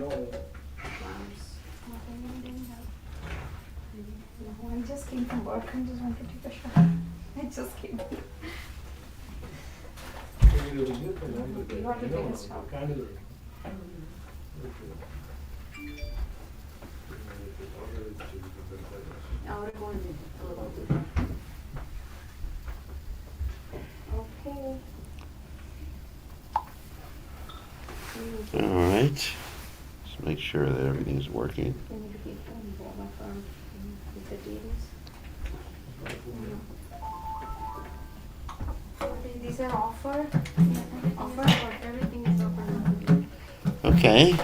I just came from work and just wanted to take a shower. I just came. You want to take a shower? Okay. All right. Just make sure that everything's working. These are offer, but everything is open. Okay.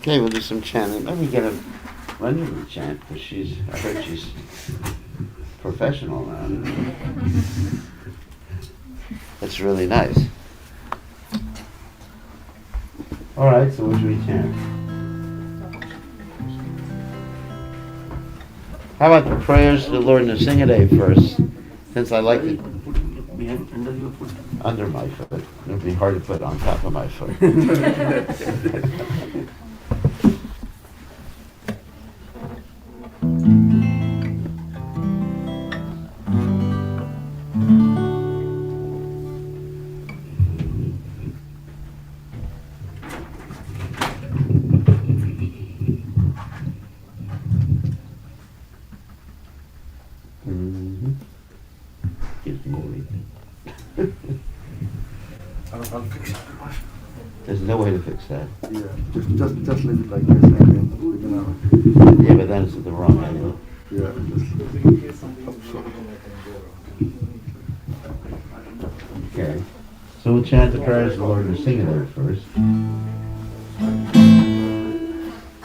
Okay, we'll do some chanting. Let me get a Ranjini chant because I heard she's professional now. That's really nice. All right, so what should we chant? How about the prayers to the Lord Nrsingadev first, since I like it under my foot. It would be hard to put on top of my foot. I'll fix it. There's no way to fix that. Yeah, just leave it like this and then we can Yeah, but then it's at the wrong angle. yeah, just Okay. So we'll chant the prayers of the Lord Nrsingadev first.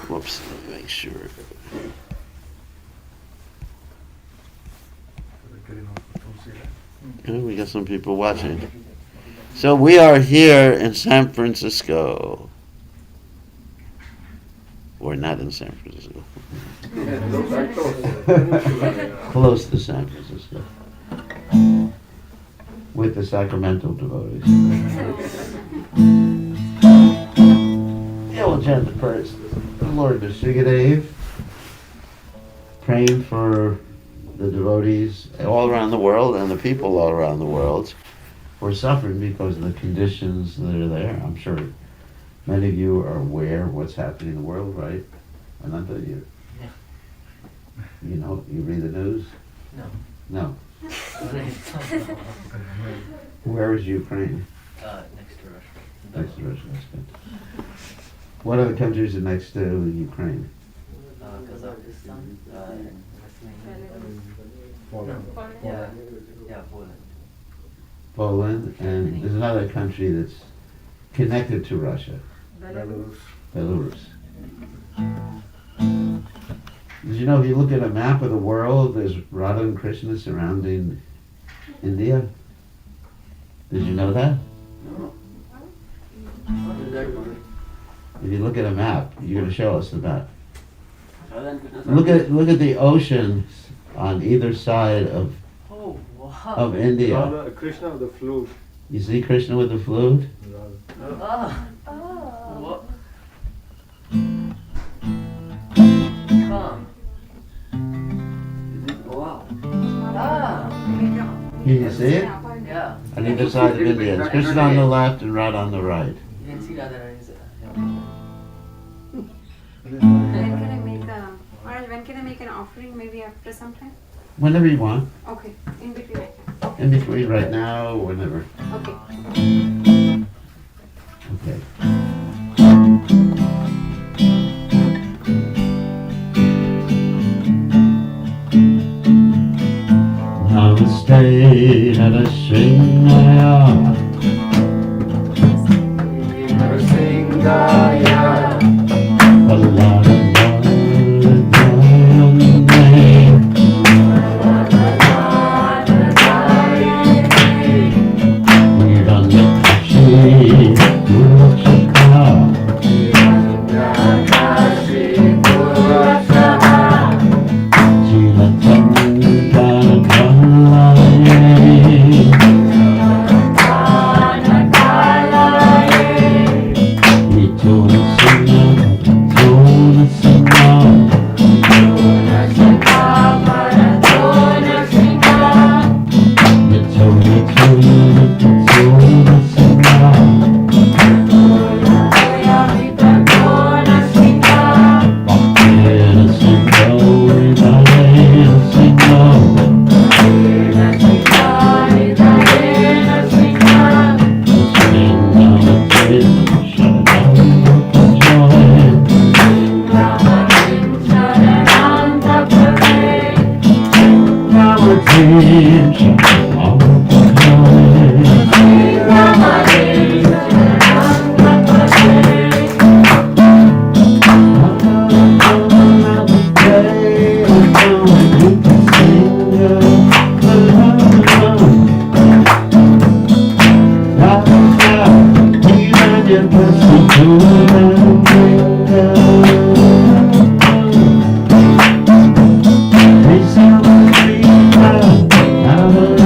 Whoops, let me make sure. Oh, we got some people watching. So we are here in San Francisco. We're not in San Francisco. Close to San Francisco. With the Sacramento devotees. Yeah, we'll chant the prayers. The Lord Nrsingadev, praying for the devotees all around the world and the people all around the world who are suffering because of the conditions that are there. I'm sure many of you are aware of what's happening in the world, right? And not that you. Yeah. You know, you read the news? No. No. Where is Ukraine? Next to Russia. Next to Russia, that's good. What other countries are next to Ukraine? Kazakhstan. Poland. Yeah, Poland. Poland, and there's another country that's connected to Russia, Belarus. Belarus. Did you know if you look at a map of the world, there's Radha and Krishna surrounding India? Did you know that? If you look at a map, you're going to show us the map. Look at the oceans on either side of Oh, wow. of India. Radha, Krishna with the flute. You see Krishna with the flute? Ah. Oh. What? Come. Wow. Ah. Can you see it? Yeah. On either side of India. It's Krishna on the left and Radha on the right. You can see Radharani's. When can I make when can I make an offering? Maybe after some time? Whenever you want. Okay, in between. In between right now, whenever. Okay. Okay. Namaste Narasingaya. Narasingaya. all the time. Out of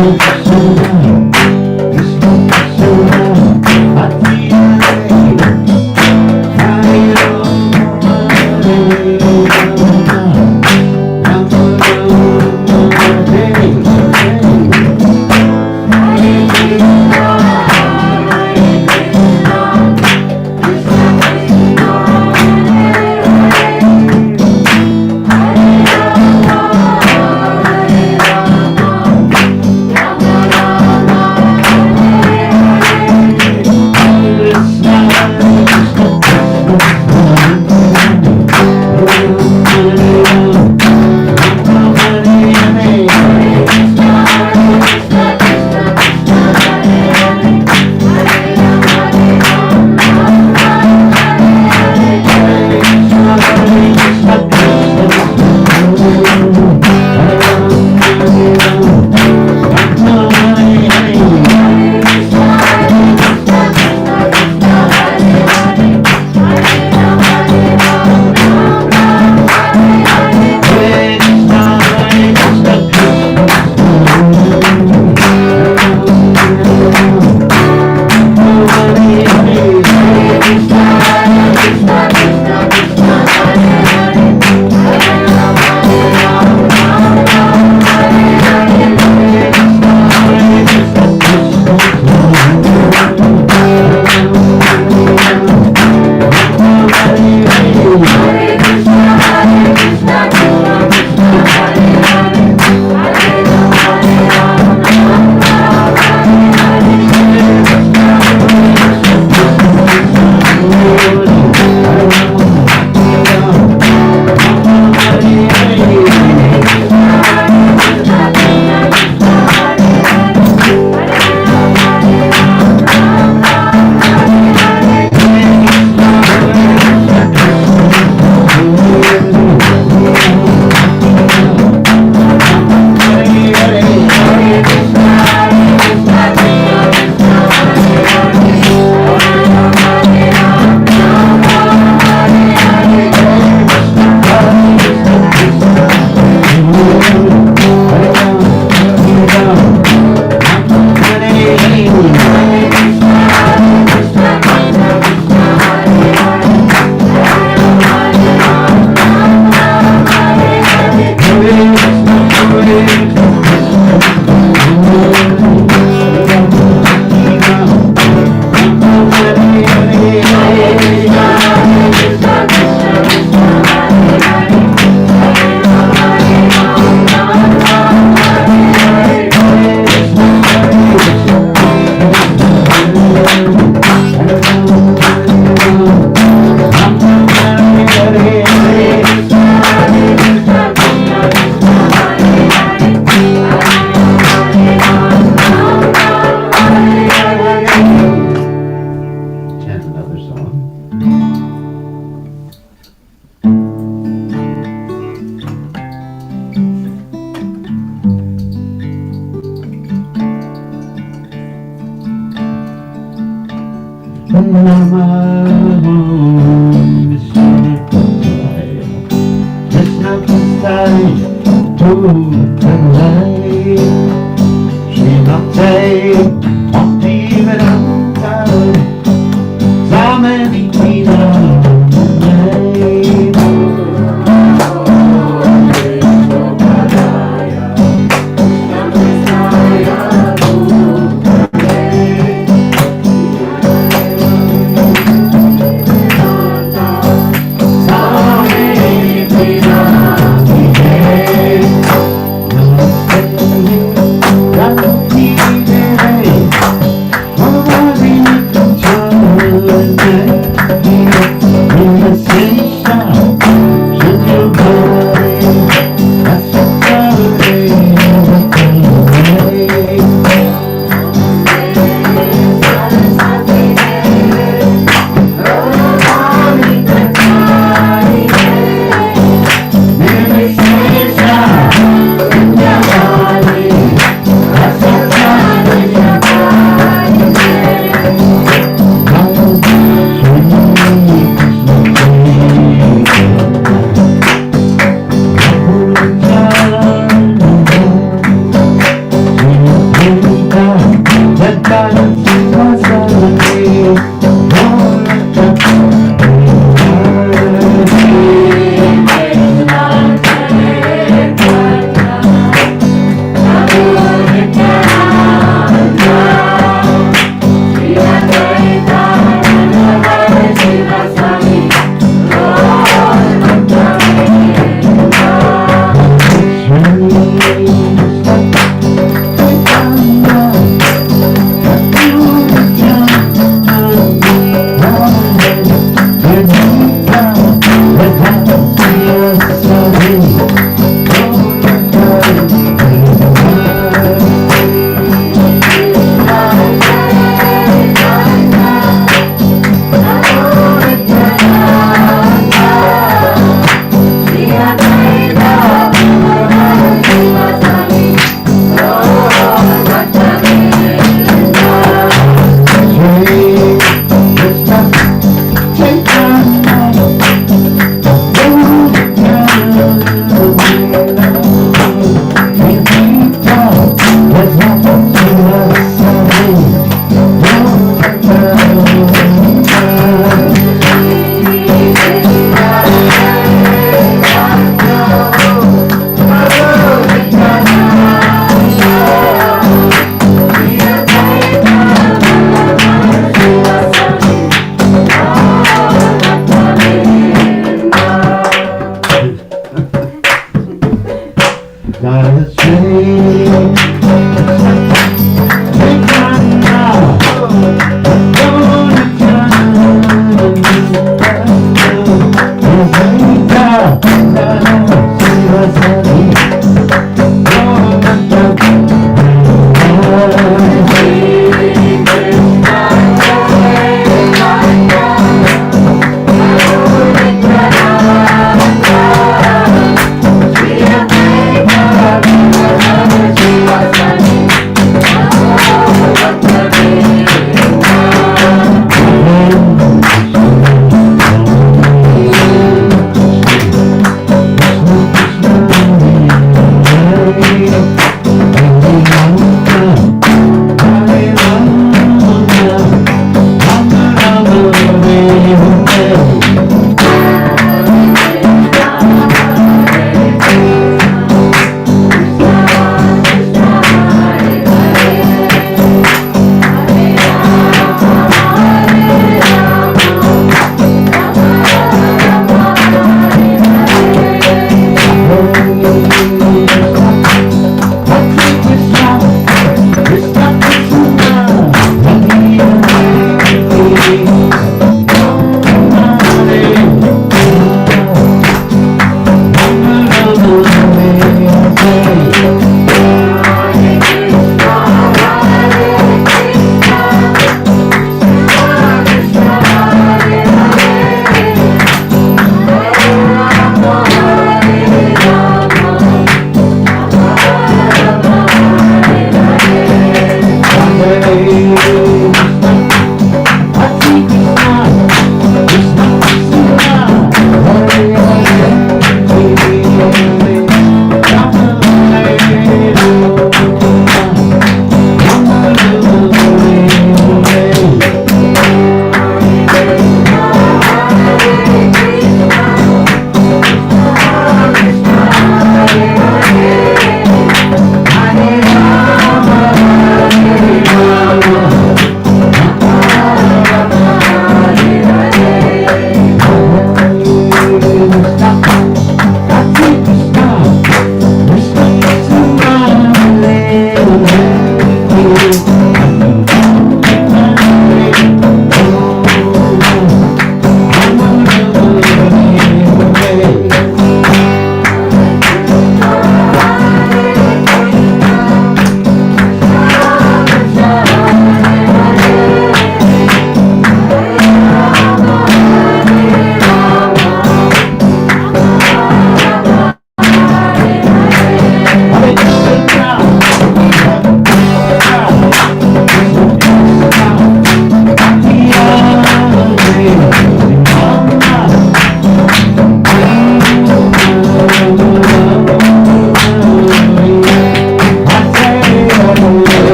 Hey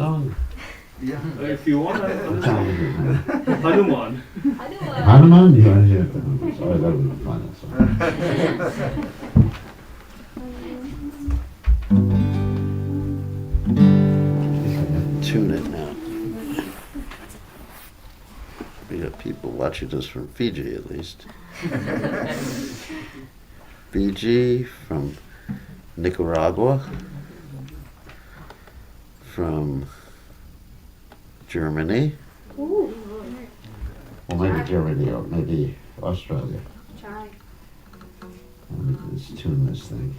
song? If you want, What song is it, man? Hanuman. Hanuman? You want to hear it? Sorry, that was a fun song. Tune it now. We got people watching us from Fiji, at least. Fiji, from Nicaragua, from Germany. Ooh. Well, maybe Germany or maybe Australia. Try. Let me just tune this thing.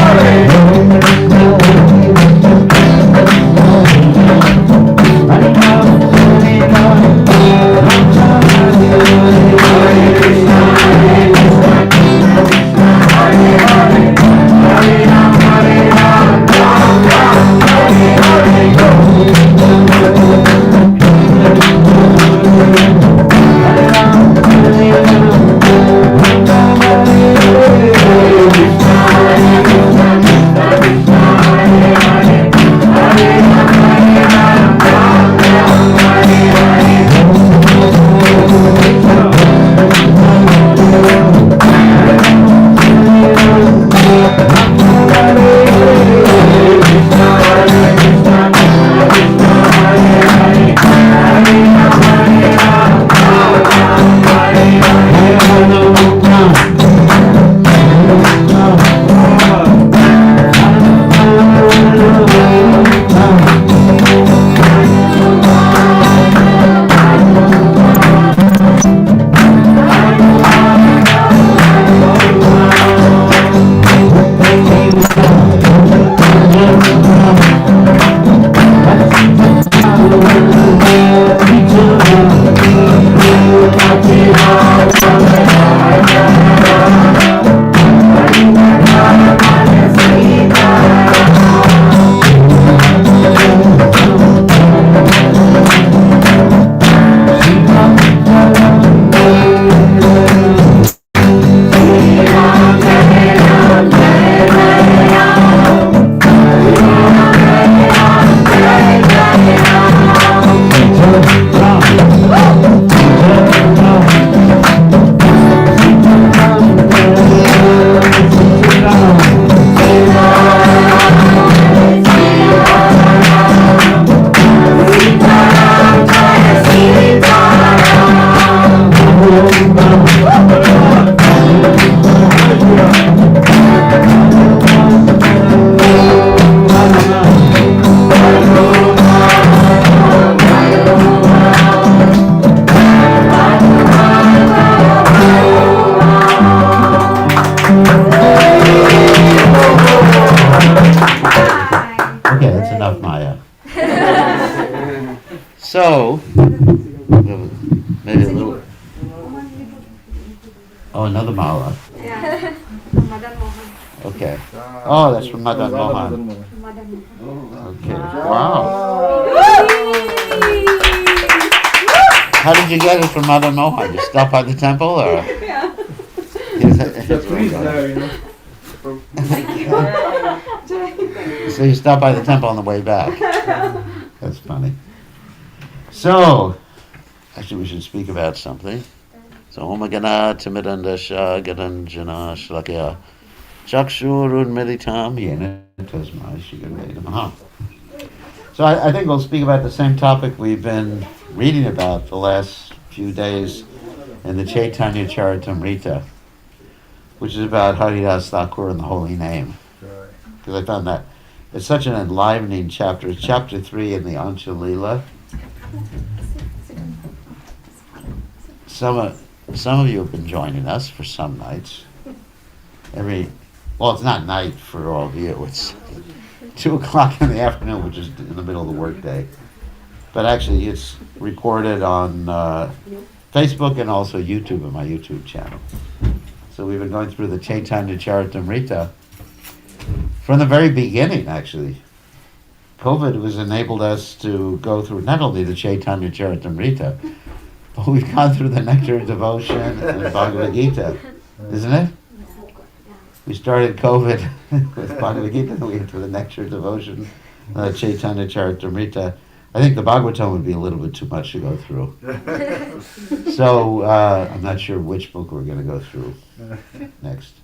Hare From Madan Mohan. Okay. Oh, that's from Madan Mohan. From Madan Mohan. Okay. Wow. How did you get it from Madan Mohan? You stopped by the temple, or? Yeah. The priest there, you know. So you stopped by the temple on the way back. That's funny. So, actually, we should speak about something. So, Om Gana Timidandasha Gadanjana Shlakya Chakshurun Meditam Yena Tasmai Shigadvedamaha. So, I think we'll speak about the same topic we've been reading about the last few days in the Chaitanya Charitamrita, which is about Haridas Thakur and the Holy Name. Because I found that it's such an enlivening chapter. It's chapter 3 in the Anchalila. Some of you have been joining us for some nights. Well, it's not night for all of you. It's 2 o'clock in the afternoon, which is in the middle of the workday. But actually, it's recorded on Facebook and also YouTube on my YouTube channel. So we've been going through the Chaitanya Charitamrita from the very beginning, actually. COVID has enabled us to go through not only the Chaitanya Charitamrita, but we've gone through the Nectar of Devotion and the Bhagavad Gita, isn't it? We started COVID with Bhagavad Gita, then we went to the Nectar of Devotion, Chaitanya Charitamrita. I think the Bhagavatam would be a little bit too much to go through. So I'm not sure which book we're going to go through next.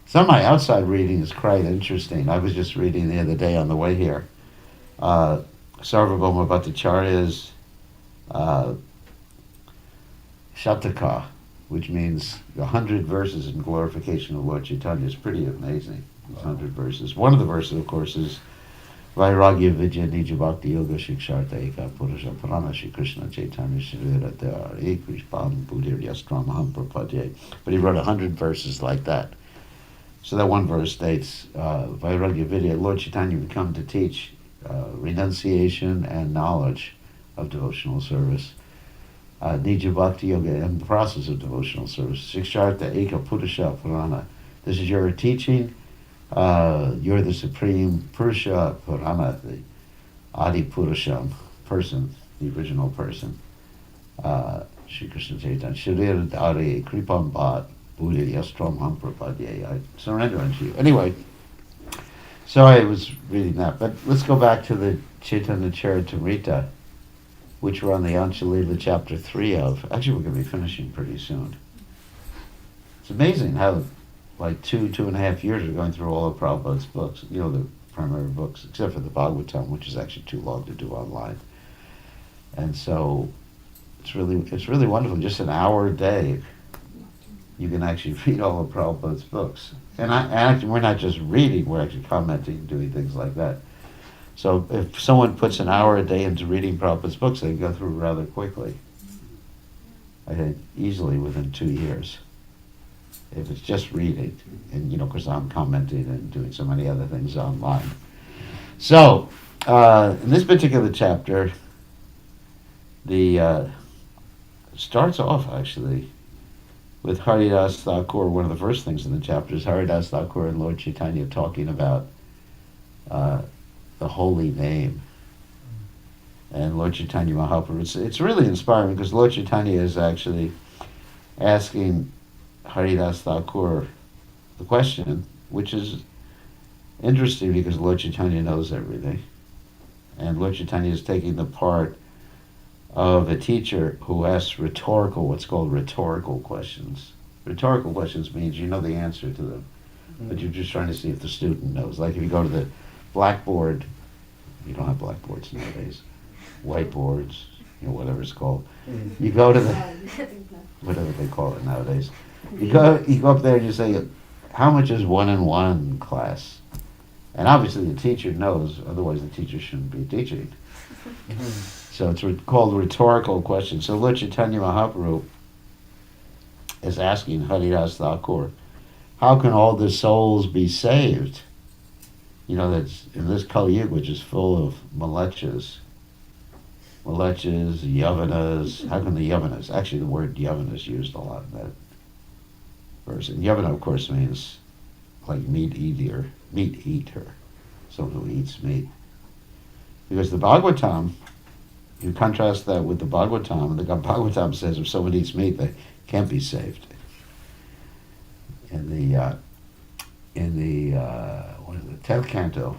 Some of my outside reading is quite interesting. I was just reading the other day on the way here. Sarvabhauma Bhattacharya's Shataka, which means 100 verses in glorification of Lord Chaitanya. Is pretty amazing, 100 verses. One of the verses, of course, is Vairagya Vidya Nija Bhakti Yoga Shiksharta Eka Purusha Purana Shri Krishna Chaitanya Shrivirata Ekrispam Buddhir Yastramaham Prapadye. But he wrote 100 verses like that. So that one verse states, Vairagya Vidya, Lord Chaitanya would come to teach renunciation and knowledge of devotional service. Nija Bhakti Yoga and the process of devotional service. Shiksharta Eka Purusha Purana. This is your teaching. You're the supreme Purusha Purana, the Adi Purusham person, the original person. Shri Krishna Chaitanya. Sharir Dari Kripam Bhat Buddha Yastram Ham Prapadye. I surrender unto you. Anyway, so I was reading that. But let's go back to the Chaitanya Charitamrita, which we're on the Anchalila chapter 3 of. Actually, we're going to be finishing pretty soon. It's amazing how like 2.5 years we're going through all of Prabhupada's books, you know, the primary books, except for the Bhagavatam, which is actually too long to do online. And so it's really wonderful. Just an hour a day, you can actually read all of Prabhupada's books. And actually, we're not just reading, we're actually commenting, doing things like that. So if someone puts an hour a day into reading Prabhupada's books, they can go through rather quickly. I think easily within 2 years. If it's just reading, and you know, because I'm commenting and doing so many other things online. So, in this particular chapter, the starts off actually with Haridas Thakur. One of the first things in the chapter is Haridas Thakur and Lord Chaitanya talking about the holy name. And Lord Chaitanya Mahaprabhu, it's really inspiring because Lord Chaitanya is actually asking Haridas Thakur the question, which is interesting because Lord Chaitanya knows everything. And Lord Chaitanya is taking the part of a teacher who asks what's called rhetorical questions. Rhetorical questions means you know the answer to them, but you're just trying to see if the student knows. Like if you go to the blackboard, you don't have blackboards nowadays, whiteboards, you know, whatever it's called. You go to the, whatever they call it nowadays. You go up there and you say, how much is 1 and 1 class? And obviously the teacher knows, otherwise the teacher shouldn't be teaching. So it's called rhetorical questions. So Lord Chaitanya Mahaprabhu is asking Haridas Thakur, how can all the souls be saved? You know, that's in this Kali Yuga, which is full of malechas, yavanas. How can the yavanas? Actually, the word yavana is used a lot in that person. Yavana, of course, means like meat eater, someone who eats meat. Because the Bhagavatam, you contrast that with the Bhagavatam, and the Bhagavatam says if someone eats meat, they can't be saved. In the 10th canto,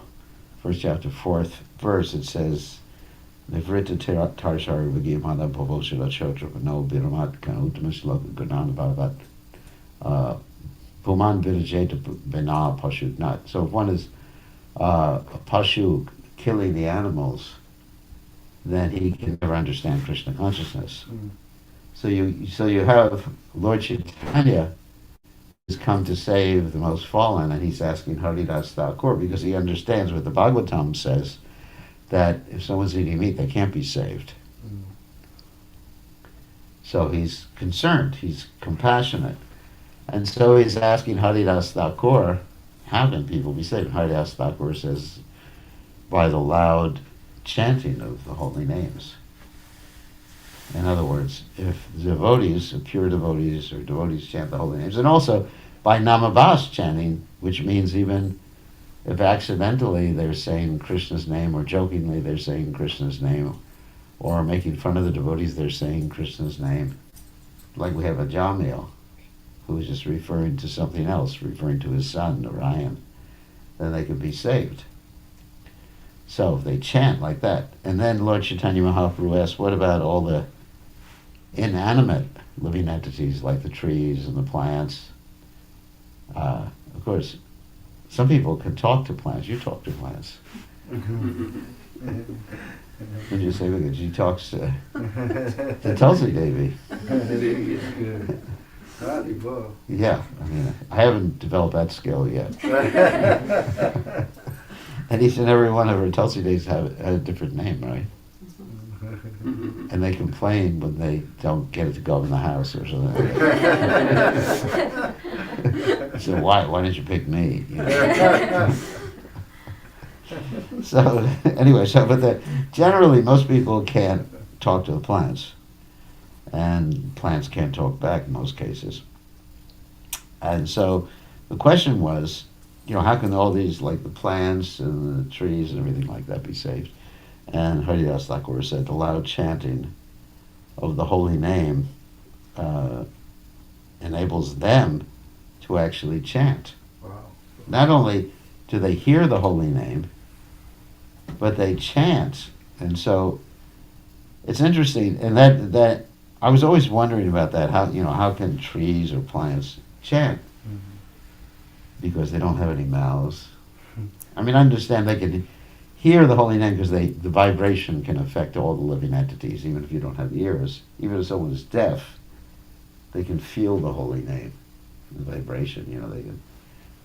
first chapter, 4th verse, it says, Nivrita tarshari vigimana bhavoshila chotra no viramat kanutamisla gunana bhavavat puman virajeta bina pashut not. So if one is a pashu killing the animals, then he can never understand Krishna consciousness. So you have Lord Chaitanya has come to save the most fallen, and he's asking Haridas Thakur because he understands what the Bhagavatam says, that if someone's eating meat, they can't be saved. So he's concerned, he's compassionate. And so he's asking Haridas Thakur, how can people be saved? Haridas Thakur says, by the loud chanting of the holy names. In other words, if devotees, pure devotees or devotees chant the holy names, and also by namavas chanting, which means even if accidentally they're saying Krishna's name or jokingly they're saying Krishna's name or making fun of the devotees, they're saying Krishna's name. Like we have a Jamil who is just referring to something else, referring to his son, Narayan, then they could be saved. So if they chant like that. And then Lord Chaitanya Mahaprabhu asks, what about all the inanimate living entities like the trees and the plants? Of course, some people can talk to plants. You talk to plants. Would you say because she talks to Tulsi Devi? Yeah, I mean, I haven't developed that skill yet. And each and every one of her Tulsi Devis have a different name, right? And they complain when they don't get it to go in the house or something. So why didn't you pick me? You know? So anyway, generally most people can't talk to the plants, and plants can't talk back in most cases. And so the question was, how can all these, like the plants and the trees and everything like that, be saved? And Haridas Thakur said the loud chanting of the holy name enables them to actually chant. Wow. Not only do they hear the holy name, but they chant. And so it's interesting, and that I was always wondering about that. How can trees or plants chant? Because they don't have any mouths. I mean, I understand they can hear the holy name because the vibration can affect all the living entities, even if you don't have ears. Even if someone is deaf, they can feel the holy name, the vibration.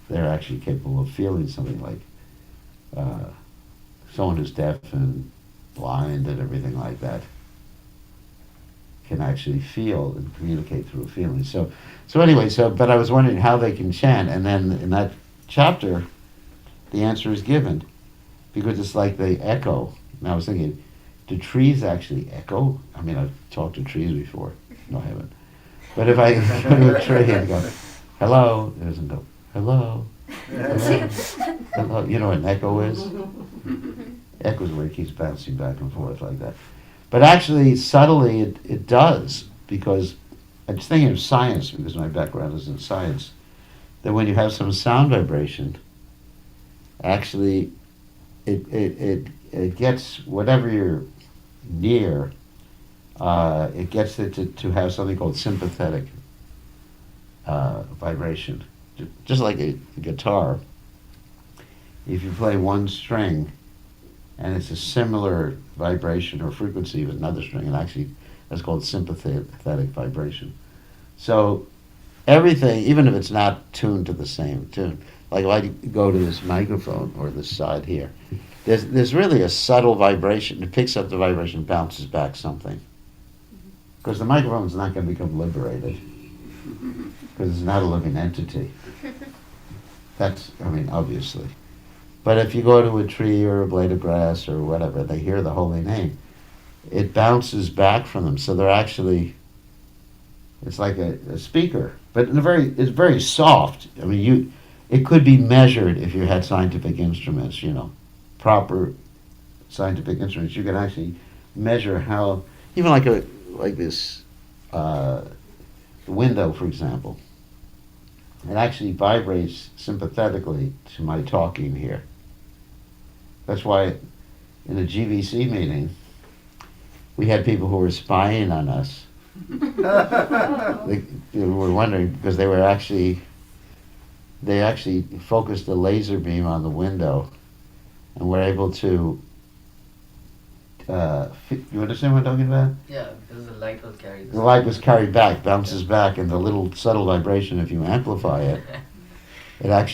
They're actually capable of feeling something like someone who's deaf and blind and everything like that can actually feel and communicate through a feeling. So anyway, but I was wondering how they can chant, and then in that chapter, the answer is given, because it's like they echo. And I was thinking, do trees actually echo? I mean, I've talked to trees before. No, I haven't. But if I go to a tree and go, hello, it doesn't go, hello, hello, hello. You know what an echo is? Echo is where it keeps bouncing back and forth like that. But actually, subtly, it does, because I'm just thinking of science, because my background is in science, that when you have some sound vibration, actually, it gets whatever you're near, it gets it to have something called sympathetic vibration. Just like a guitar, if you play one string, and it's a similar vibration or frequency with another string, and actually that's called sympathetic vibration. So everything, even if it's not tuned to the same tune, like if I go to this microphone or this side here, there's really a subtle vibration. It picks up the vibration, bounces back something. Because the microphone's not going to become liberated, because it's not a living entity. Obviously. But if you go to a tree or a blade of grass or whatever, they hear the holy name, it bounces back from them. So they're actually, it's like a speaker. but it's very soft. I mean, it could be measured if you had scientific instruments, proper scientific instruments. You can actually measure how, even like this window, for example. It actually vibrates sympathetically to my talking here. That's why in a GVC meeting, we had people who were spying on us. They were wondering because they actually focused a laser beam on the window and were able to, you understand what I'm talking about? Yeah, because the light was carried. The light was carried back, bounces back, and the little subtle vibration, if you amplify it,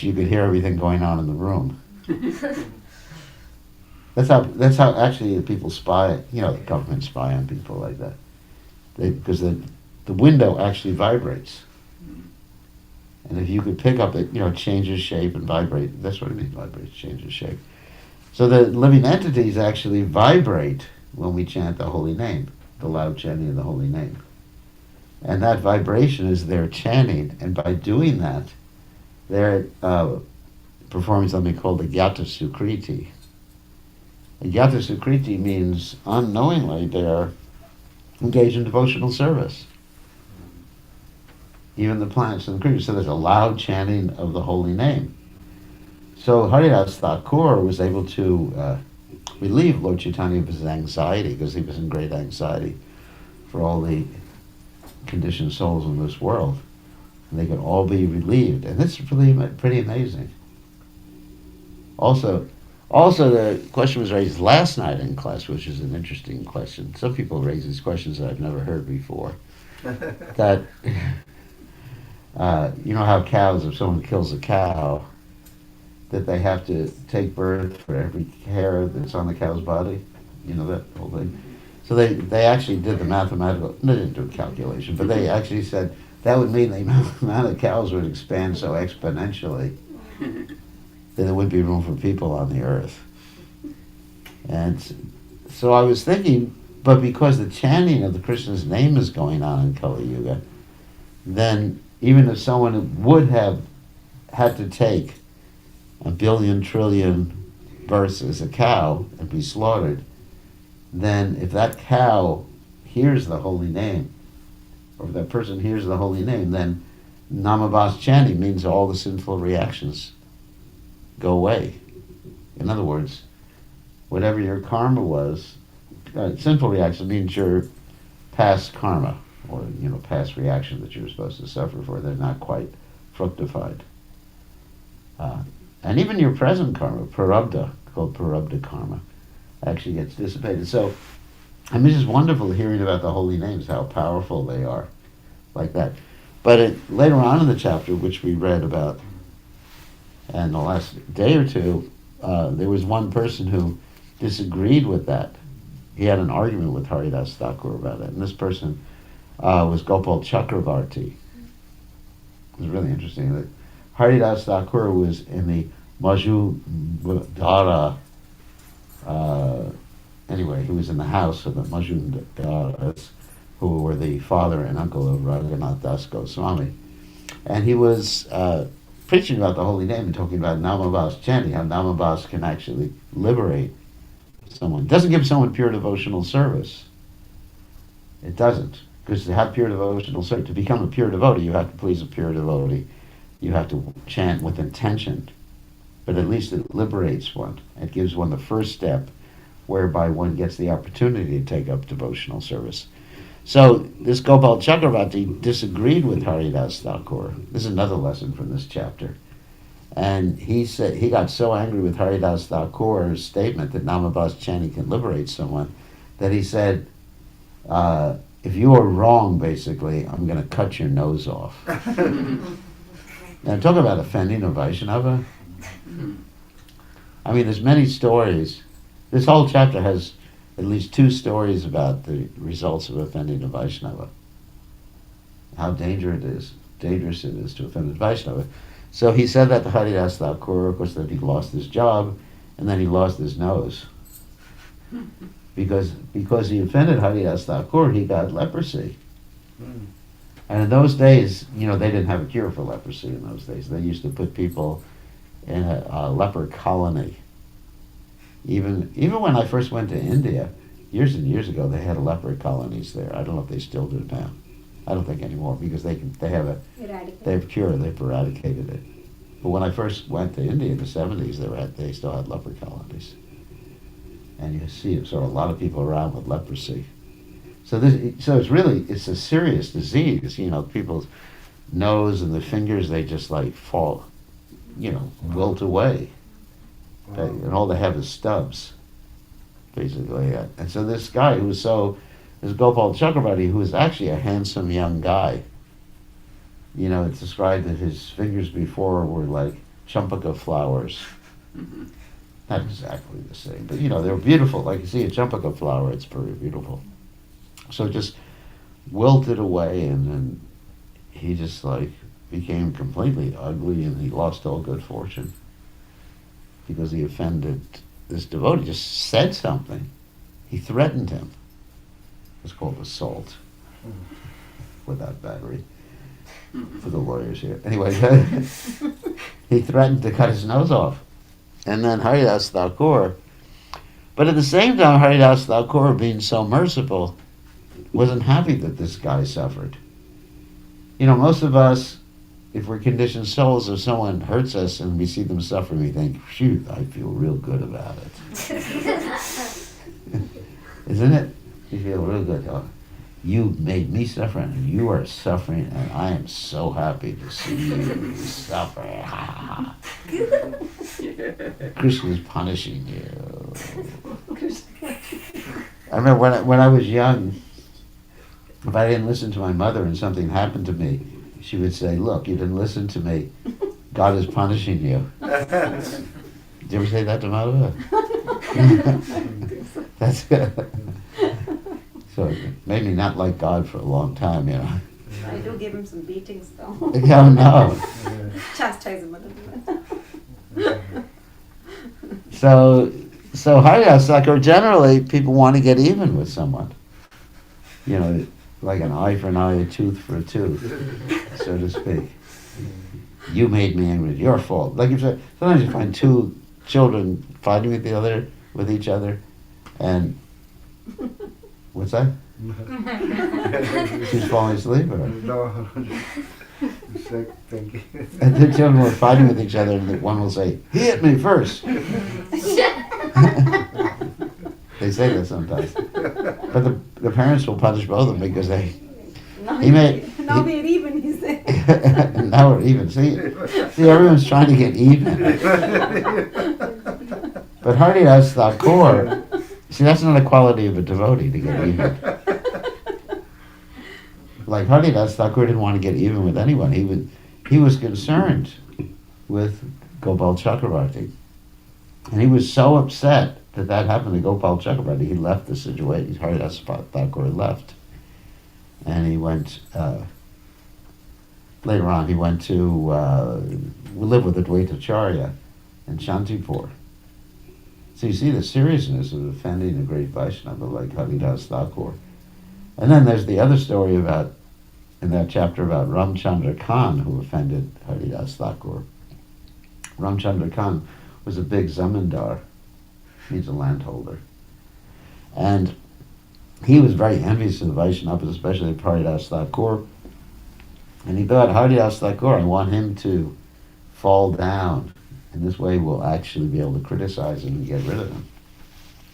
you could hear everything going on in the room. That's how actually the people spy, the government spy on people like that. Because the window actually vibrates. And if you could pick up it, it changes shape and vibrate. That's what it means, vibrates, changes shape. So the living entities actually vibrate when we chant the holy name, the loud chanting of the holy name. And that vibration is their chanting, and by doing that, they're performing something called the Gyata Sukriti. The Gyata Sukriti means unknowingly they're engaged in devotional service. Even the plants and the creatures. So there's a loud chanting of the holy name. So Haridas Thakur was able to relieve Lord Chaitanya of his anxiety, because he was in great anxiety for all the conditioned souls in this world. And they could all be relieved. And this is really pretty amazing. Also, the question was raised last night in class, which is an interesting question. Some people raise these questions that I've never heard before. That, you know how cows, if someone kills a cow, that they have to take birth for every hair that's on the cow's body? You know that whole thing? So they actually did the mathematical, they didn't do a calculation, but they actually said that would mean the amount of cows would expand so exponentially that there wouldn't be room for people on the earth. And so I was thinking, but because the chanting of the Krishna's name is going on in Kali Yuga, then even if someone would have had to take 1 billion trillion births as a cow and be slaughtered, then if that cow hears the holy name, or if that person hears the holy name, then Namabhas chanting means all the sinful reactions go away. In other words, whatever your karma was, sinful reaction means your past karma, or past reaction that you were supposed to suffer for. They're not quite fructified. And even your present karma, prarabdha, called prarabdha karma, actually gets dissipated. So, it's just wonderful hearing about the holy names, how powerful they are, like that. But later on in the chapter, which we read about, and the last day or two, there was one person who disagreed with that. He had an argument with Haridas Thakur about it, and this person was Gopal Chakravarti. It was really interesting that Haridas Thakur was in the Majumdara. Anyway, he was in the house of the Majumdaras, who were the father and uncle of Raghunath Das Goswami, and he was preaching about the holy name and talking about Namabhas chanting, how Namabhas can actually liberate someone. It doesn't give someone pure devotional service. It doesn't. Because to have pure devotional service, to become a pure devotee, you have to please a pure devotee. You have to chant with intention. But at least it liberates one. It gives one the first step whereby one gets the opportunity to take up devotional service. So this Gopal Chakravarti disagreed with Haridas Thakur. This is another lesson from this chapter. And he said he got so angry with Haridas Thakur's statement that Namabhas chanting can liberate someone that he said, if you are wrong, basically, I'm going to cut your nose off. Now, talk about offending a Vaishnava. There's many stories. This whole chapter has at least 2 stories about the results of offending a Vaishnava. How dangerous it is to offend a Vaishnava. So he said that to Haridas Thakur, of course, that he lost his job, and then he lost his nose. Because he offended Haridas Thakur, he got leprosy. And in those days, they didn't have a cure for leprosy in those days. They used to put people in a leper colony. Even when I first went to India, years and years ago, they had leper colonies there. I don't know if they still do now. I don't think anymore, because they have cure. They've eradicated it. But when I first went to India in the 70s, they still had leper colonies. And you see a lot of people around with leprosy. So it's a serious disease. People's nose and the fingers, they just like fall, wilt away. And all they have is stubs, basically. And so this guy this Gopal Chakravarti, who was actually a handsome young guy, it's described that his fingers before were like champaka flowers. Not exactly the same, but they were beautiful. Like you see a champaka flower, it's very beautiful. So it just wilted away, and then he just like became completely ugly, and he lost all good fortune because he offended this devotee. Just said something. He threatened him. It's called assault without battery for the lawyers here. Anyway, he threatened to cut his nose off. And then Haridas Thakur, but at the same time, Haridas Thakur, being so merciful, wasn't happy that this guy suffered. Most of us, if we're conditioned souls, if someone hurts us and we see them suffering, we think, phew, I feel real good about it. Isn't it? You feel real good. Oh, you made me suffer, and you are suffering, and I am so happy to see you suffer. Krishna is punishing you. I remember when I was young, if I didn't listen to my mother and something happened to me, she would say, look, you didn't listen to me. God is punishing you. Did you ever say that to mother? That's so it made me not like God for a long time, I do give him some beatings though. Yeah, no. Chastise him a little bit. So Haridas Thakur, generally people want to get even with someone. Like an eye for an eye, a tooth for a tooth, so to speak. You made me angry. It's your fault. Like sometimes you find two children fighting with each other, and what's that? She's falling asleep, or? No. Thank you. And the children were fighting with each other, and one will say, "He hit me first." They say that sometimes, but the parents will punish both of them because now we're even, he said. Now we're even. See, everyone's trying to get even. But Haridas Thakur, that's not a quality of a devotee to get even. Like Haridas Thakur didn't want to get even with anyone. He was concerned with Gopal Chakravarti, and he was so upset that happened to Gopal Chakravarti. He left the situation. Haridas Thakur left, and he went. Later on, he went to live with Advaitacharya in Shantipur. So you see the seriousness of offending a great Vaishnava like Haridas Thakur. And then there's the other story in that chapter about Ramchandra Khan, who offended Haridas Thakur. Ramchandra Khan was a big zamindar, means a landholder. And he was very envious of the Vaishnavas, especially Haridas Thakur. And he thought, Haridas Thakur, I want him to fall down. And this way we'll actually be able to criticize him and get rid of him.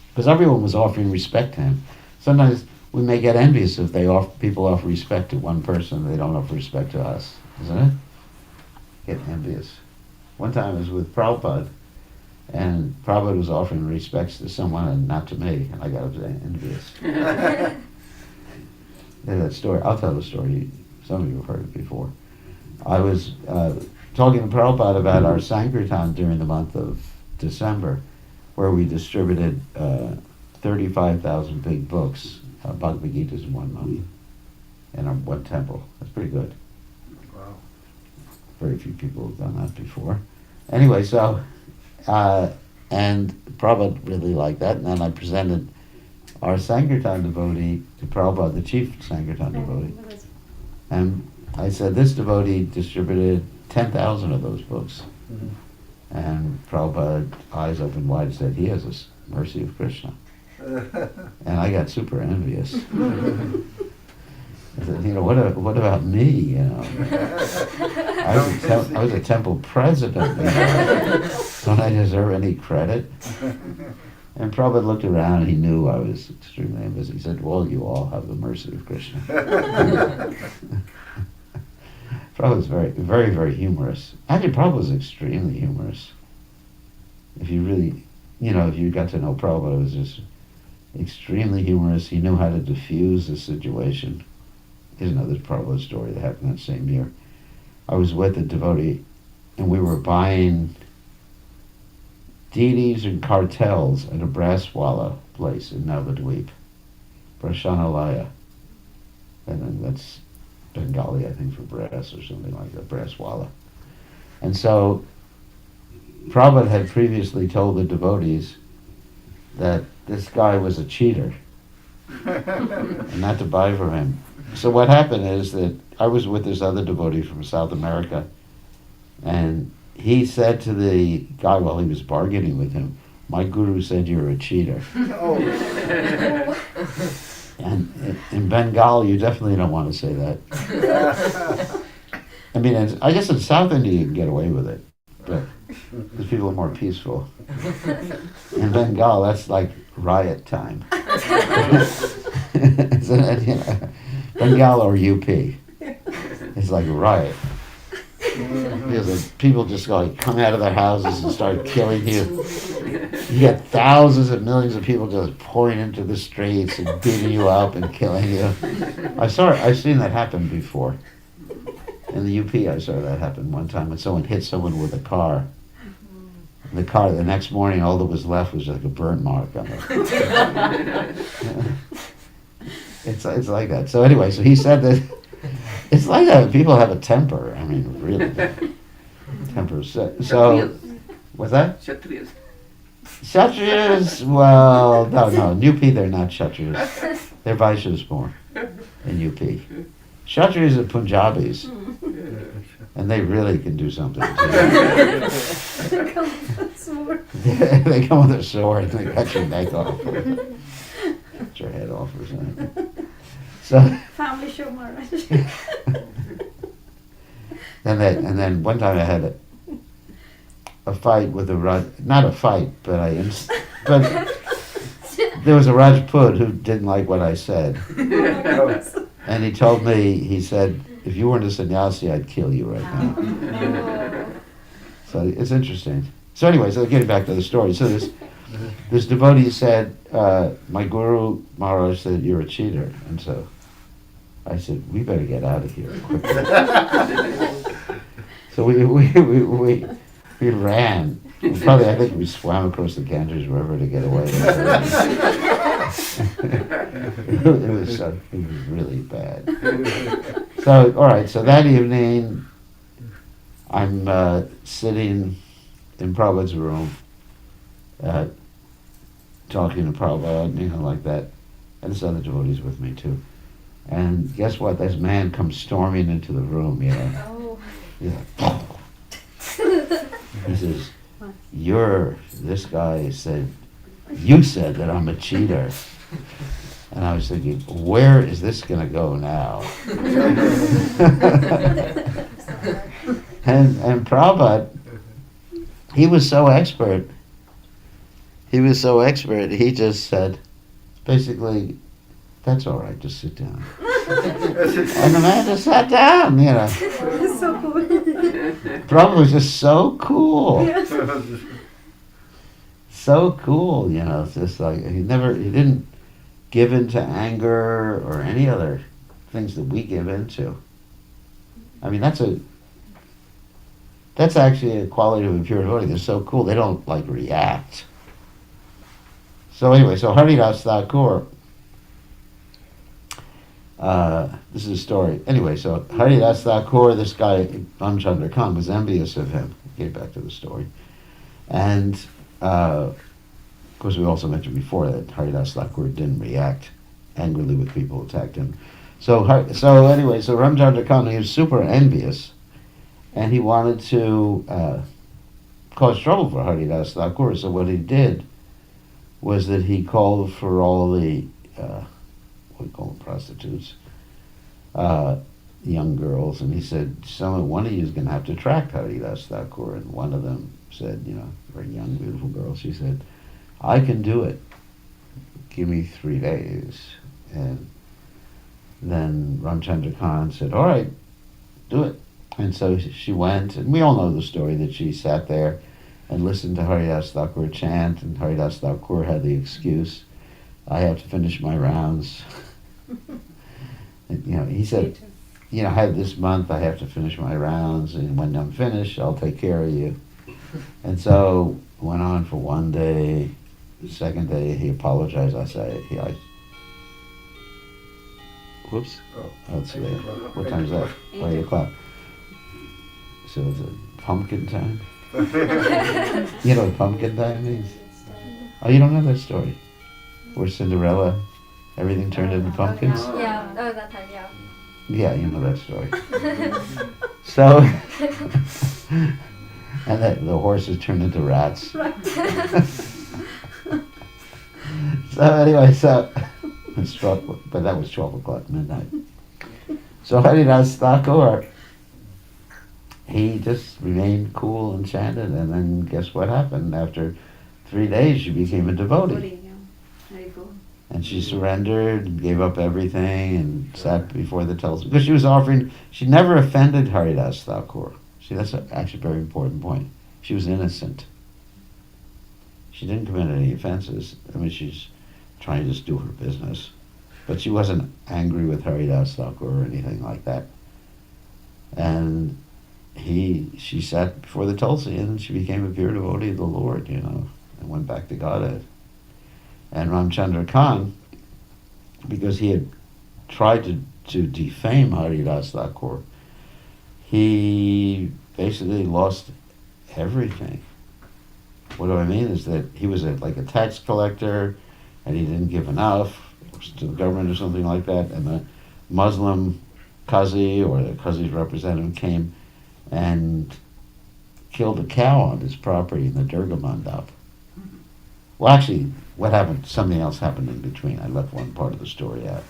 Because everyone was offering respect to him. Sometimes we may get envious if people offer respect to one person, they don't offer respect to us, isn't it? Get envious. One time I was with Prabhupada, and Prabhupada was offering respects to someone and not to me, and I got envious. There's that story. I'll tell the story. Some of you have heard it before. I was talking to Prabhupada about our Sankirtan during the month of December, where we distributed 35,000 big books, Bhagavad Gita's in 1 month, in our one temple. That's pretty good. Wow. Very few people have done that before. Anyway, so, and Prabhupada really liked that, and then I presented our Sankirtan devotee to Prabhupada, the chief Sankirtan devotee. And I said, this devotee distributed 10,000 of those books. And Prabhupada, eyes open wide, said, he has this mercy of Krishna. And I got super envious. I said, what about me, I was a temple president, Don't I deserve any credit? And Prabhupada looked around and he knew I was extremely envious. He said, well, you all have the mercy of Krishna. Prabhupada was very, very, very humorous. Actually, Prabhupada was extremely humorous. If you really, if you got to know Prabhupada, it was just extremely humorous. He knew how to diffuse the situation. Here's another Prabhupada story that happened that same year. I was with a devotee, and we were buying deities and cartels at a Brasswala place in Navadweep, Prashanalaya. And then that's Bengali, I think, for brass or something like that, Brasswala. And so Prabhupada had previously told the devotees that this guy was a cheater and not to buy from him. So what happened is that I was with this other devotee from South America, and he said to the guy while he was bargaining with him, my guru said you're a cheater. And in Bengal, you definitely don't want to say that. I mean, I guess in South India you can get away with it, but because people are more peaceful. In Bengal, that's like riot time. Bengal or UP, it's like a riot. Because people just come out of their houses and start killing you. You get thousands of millions of people just pouring into the streets and beating you up and killing you. I've seen that happen before. In the UP, I saw that happen one time when someone hit someone with a car. The car, the next morning, all that was left was like a burn mark on it. It's like that. So anyway, so he said that it's like that. People have a temper. I mean, really. Temper. So what's that? Kshatriyas. Kshatriyas, well, no. In UP, they're not Kshatriyas. They're Vaishyas more in UP. Kshatriyas are Punjabis. And they really can do something. They come with a sword and they cut your neck off. Cut your head off or something. So, family show, Maharaj. and then one time I had a fight with a not a fight, but there was a Rajput who didn't like what I said. And he told me, he said, if you weren't a sannyasi, I'd kill you right now. So it's interesting. So anyway, so getting back to the story. So this devotee said, my guru Maharaj said, you're a cheater. And so I said, we better get out of here quickly. So we ran. I think we swam across the Ganges River to get away. It was really bad. So, all right, so that evening, I'm sitting in Prabhupada's room, talking to Prabhupada, like that, and this other devotee's with me too. And guess what? This man comes storming into the room, Oh. Yeah. He says, this guy said, you said that I'm a cheater. And I was thinking, where is this going to go now? and Prabhupada, he was so expert, he just said, basically, that's all right, just sit down. And the man just sat down, That's so cool. Prabhupada was just so cool. Yes. So cool, it's just like, he didn't give in to anger or any other things that we give into. I mean, that's actually a quality of a pure devotee. They're so cool, they don't react. So anyway, so Haridas Thakur, this is a story. Anyway, so Haridas Thakur, this guy, Ramchandra Khan, was envious of him. Get back to the story. And of course, we also mentioned before that Haridas Thakur didn't react angrily with people who attacked him. So Ramchandra Khan, he was super envious, and he wanted to cause trouble for Haridas Thakur. So what he did was that he called for all the what do you call them, prostitutes, young girls, and he said, one of you is going to have to attract Haridas Thakur. And one of them said, very young, beautiful girl, she said, I can do it. Give me 3 days. And then Ramchandra Khan said, all right, do it. And so she went, and we all know the story that she sat there and listened to Haridas Thakur chant, and Haridas Thakur had the excuse, I have to finish my rounds. And, he said, I had this month, I have to finish my rounds, and when I'm finished, I'll take care of you. And so it went on for one day. The second day, he apologized. Whoops. Oh, it's late. What time is that? 8 o'clock. So it's a pumpkin time? You know what pumpkin time means? Oh, you don't know that story? Where Cinderella, everything turned into pumpkins? Yeah, that time, yeah. Yeah, you know that story. So, and the horses turned into rats. Right. So anyway, it's 12, but that was 12 o'clock, midnight. So Haridas Thakur, he just remained cool and chanted, and then guess what happened? After 3 days, she became a devotee. Very cool. And she surrendered and gave up everything and sat before the Tulsi. Because she never offended Haridas Thakur. See, that's actually a very important point. She was innocent. She didn't commit any offenses. I mean, she's trying to just do her business. But she wasn't angry with Haridas Thakur or anything like that. And she sat before the Tulsi and she became a pure devotee of the Lord, and went back to Godhead. And Ramchandra Khan, because he had tried to defame Haridas Thakur, he basically lost everything. What do I mean is that he was like a tax collector, and he didn't give enough to the government or something like that, and the Muslim Qazi or the Qazi's representative came and killed a cow on his property in the Durga Mandap. Well, actually, what happened, something else happened in between. I left one part of the story out.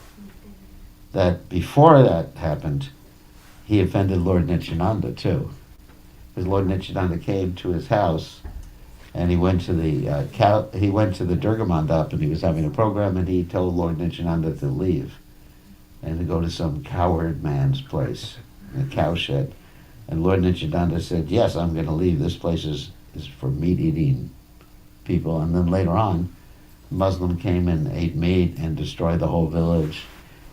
That before that happened, he offended Lord Nityananda too. Because Lord Nityananda came to his house, and he went to the Durga Mandap, and he was having a program, and he told Lord Nityananda to leave and to go to some cowherd man's place, in a cow shed. And Lord Nityananda said, yes, I'm going to leave. This place is for meat-eating people. And then later on, a Muslim came and ate meat and destroyed the whole village.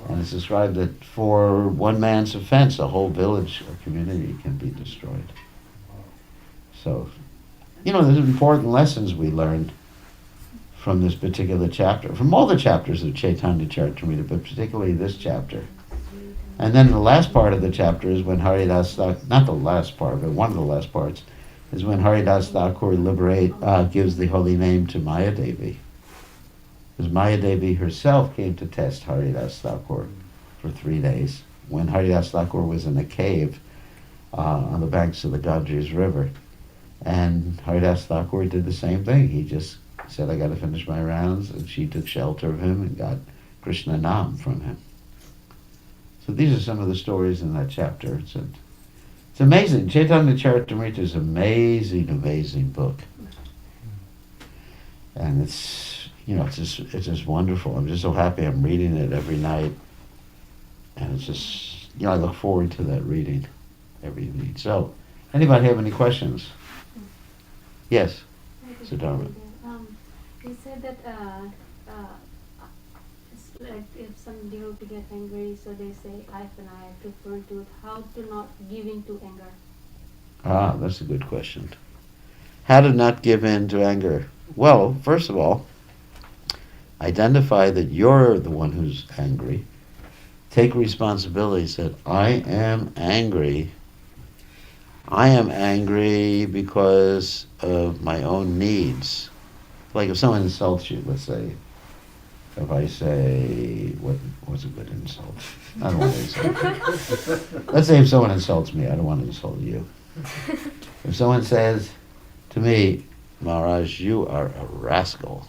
And it's described that for one man's offense, a whole village or community can be destroyed. So, there's important lessons we learned from this particular chapter, from all the chapters of Chaitanya Charitamrita, but particularly this chapter. And then the last part of the chapter is when Haridas Thakur, not the last part, but one of the last parts, is when Haridas Thakur gives the holy name to Maya Devi. Because Maya Devi herself came to test Haridas Thakur for 3 days when Haridas Thakur was in a cave on the banks of the Ganges River. And Haridas Thakur did the same thing. He just said, I got to finish my rounds, and she took shelter of him and got Krishna Nam from him. So these are some of the stories in that chapter. It's amazing. Chaitanya Charitamrita is an amazing book. And it's just wonderful. I'm just so happy I'm reading it every night. And it's just, I look forward to that reading every evening. So, anybody have any questions? Yes, Siddhartha. You said that it's like if some devotee get angry, so they say I prefer to how to not give in to anger. That's a good question. How to not give in to anger? Well, first of all, identify that you're the one who's angry. Take responsibility. Say, I am angry. I am angry because of my own needs. Like if someone insults you, let's say, if I say, what's a good insult? I don't want to insult you. Let's say if someone insults me, I don't want to insult you. If someone says to me, Maharaj, you are a rascal,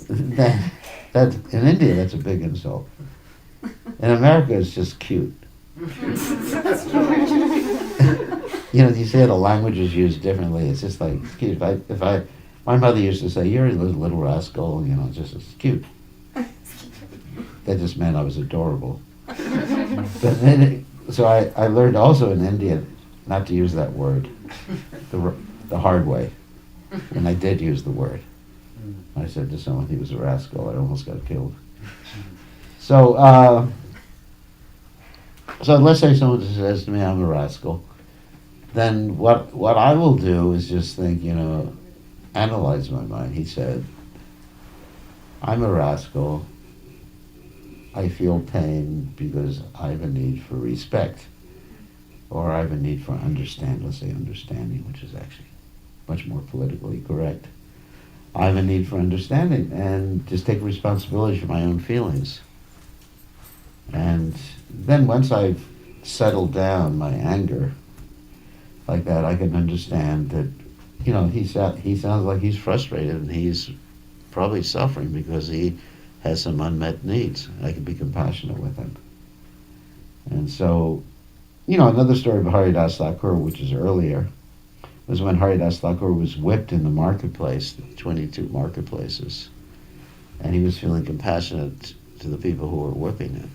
that in India, that's a big insult. In America, it's just cute. You know, you say the language is used differently. It's just like cute. My mother used to say, "You're a little rascal." You know, it's cute. That just meant I was adorable. But then, so I learned also in India not to use that word the hard way. And I did use the word. I said to someone he was a rascal. I almost got killed. So let's say someone says to me, I'm a rascal. Then what I will do is just think, analyze my mind. He said, I'm a rascal. I feel pain because I have a need for respect. Or I have a need for understanding, which is actually much more politically correct. I have a need for understanding and just take responsibility for my own feelings. And then once I've settled down my anger like that, I can understand that, he sounds like he's frustrated and he's probably suffering because he has some unmet needs. I can be compassionate with him. And so, another story of Haridas Thakur, which is earlier, was when Haridas Thakur was whipped in the marketplace, the 22 marketplaces, and he was feeling compassionate to the people who were whipping him.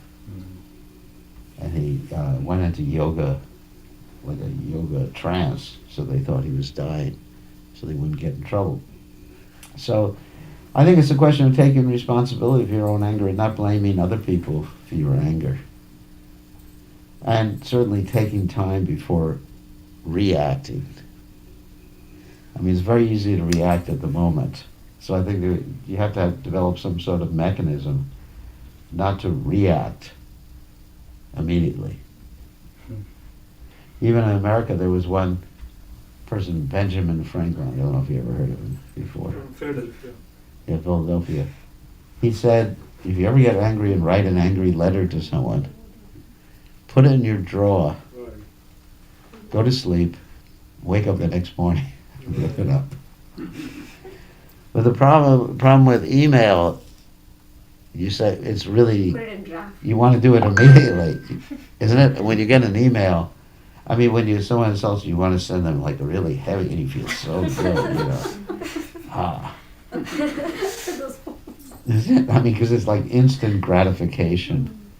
And he went into yoga, like a yoga trance, so they thought he was dying, so they wouldn't get in trouble. So I think it's a question of taking responsibility for your own anger and not blaming other people for your anger. And certainly taking time before reacting. I mean, it's very easy to react at the moment. So I think that you have to develop some sort of mechanism not to react immediately. Even in America, there was one person, Benjamin Franklin. I don't know if you ever heard of him before. From Philadelphia. Yeah, Philadelphia. He said, if you ever get angry and write an angry letter to someone, put it in your drawer, go to sleep, wake up the next morning, and look it up. But the problem with email, you say it's really, Put it in draft. you want to do it immediately, isn't it? When you get an email, I mean, when someone insults you, you want to send them like a really heavy, and you feel so good, Is it? I mean, because it's like instant gratification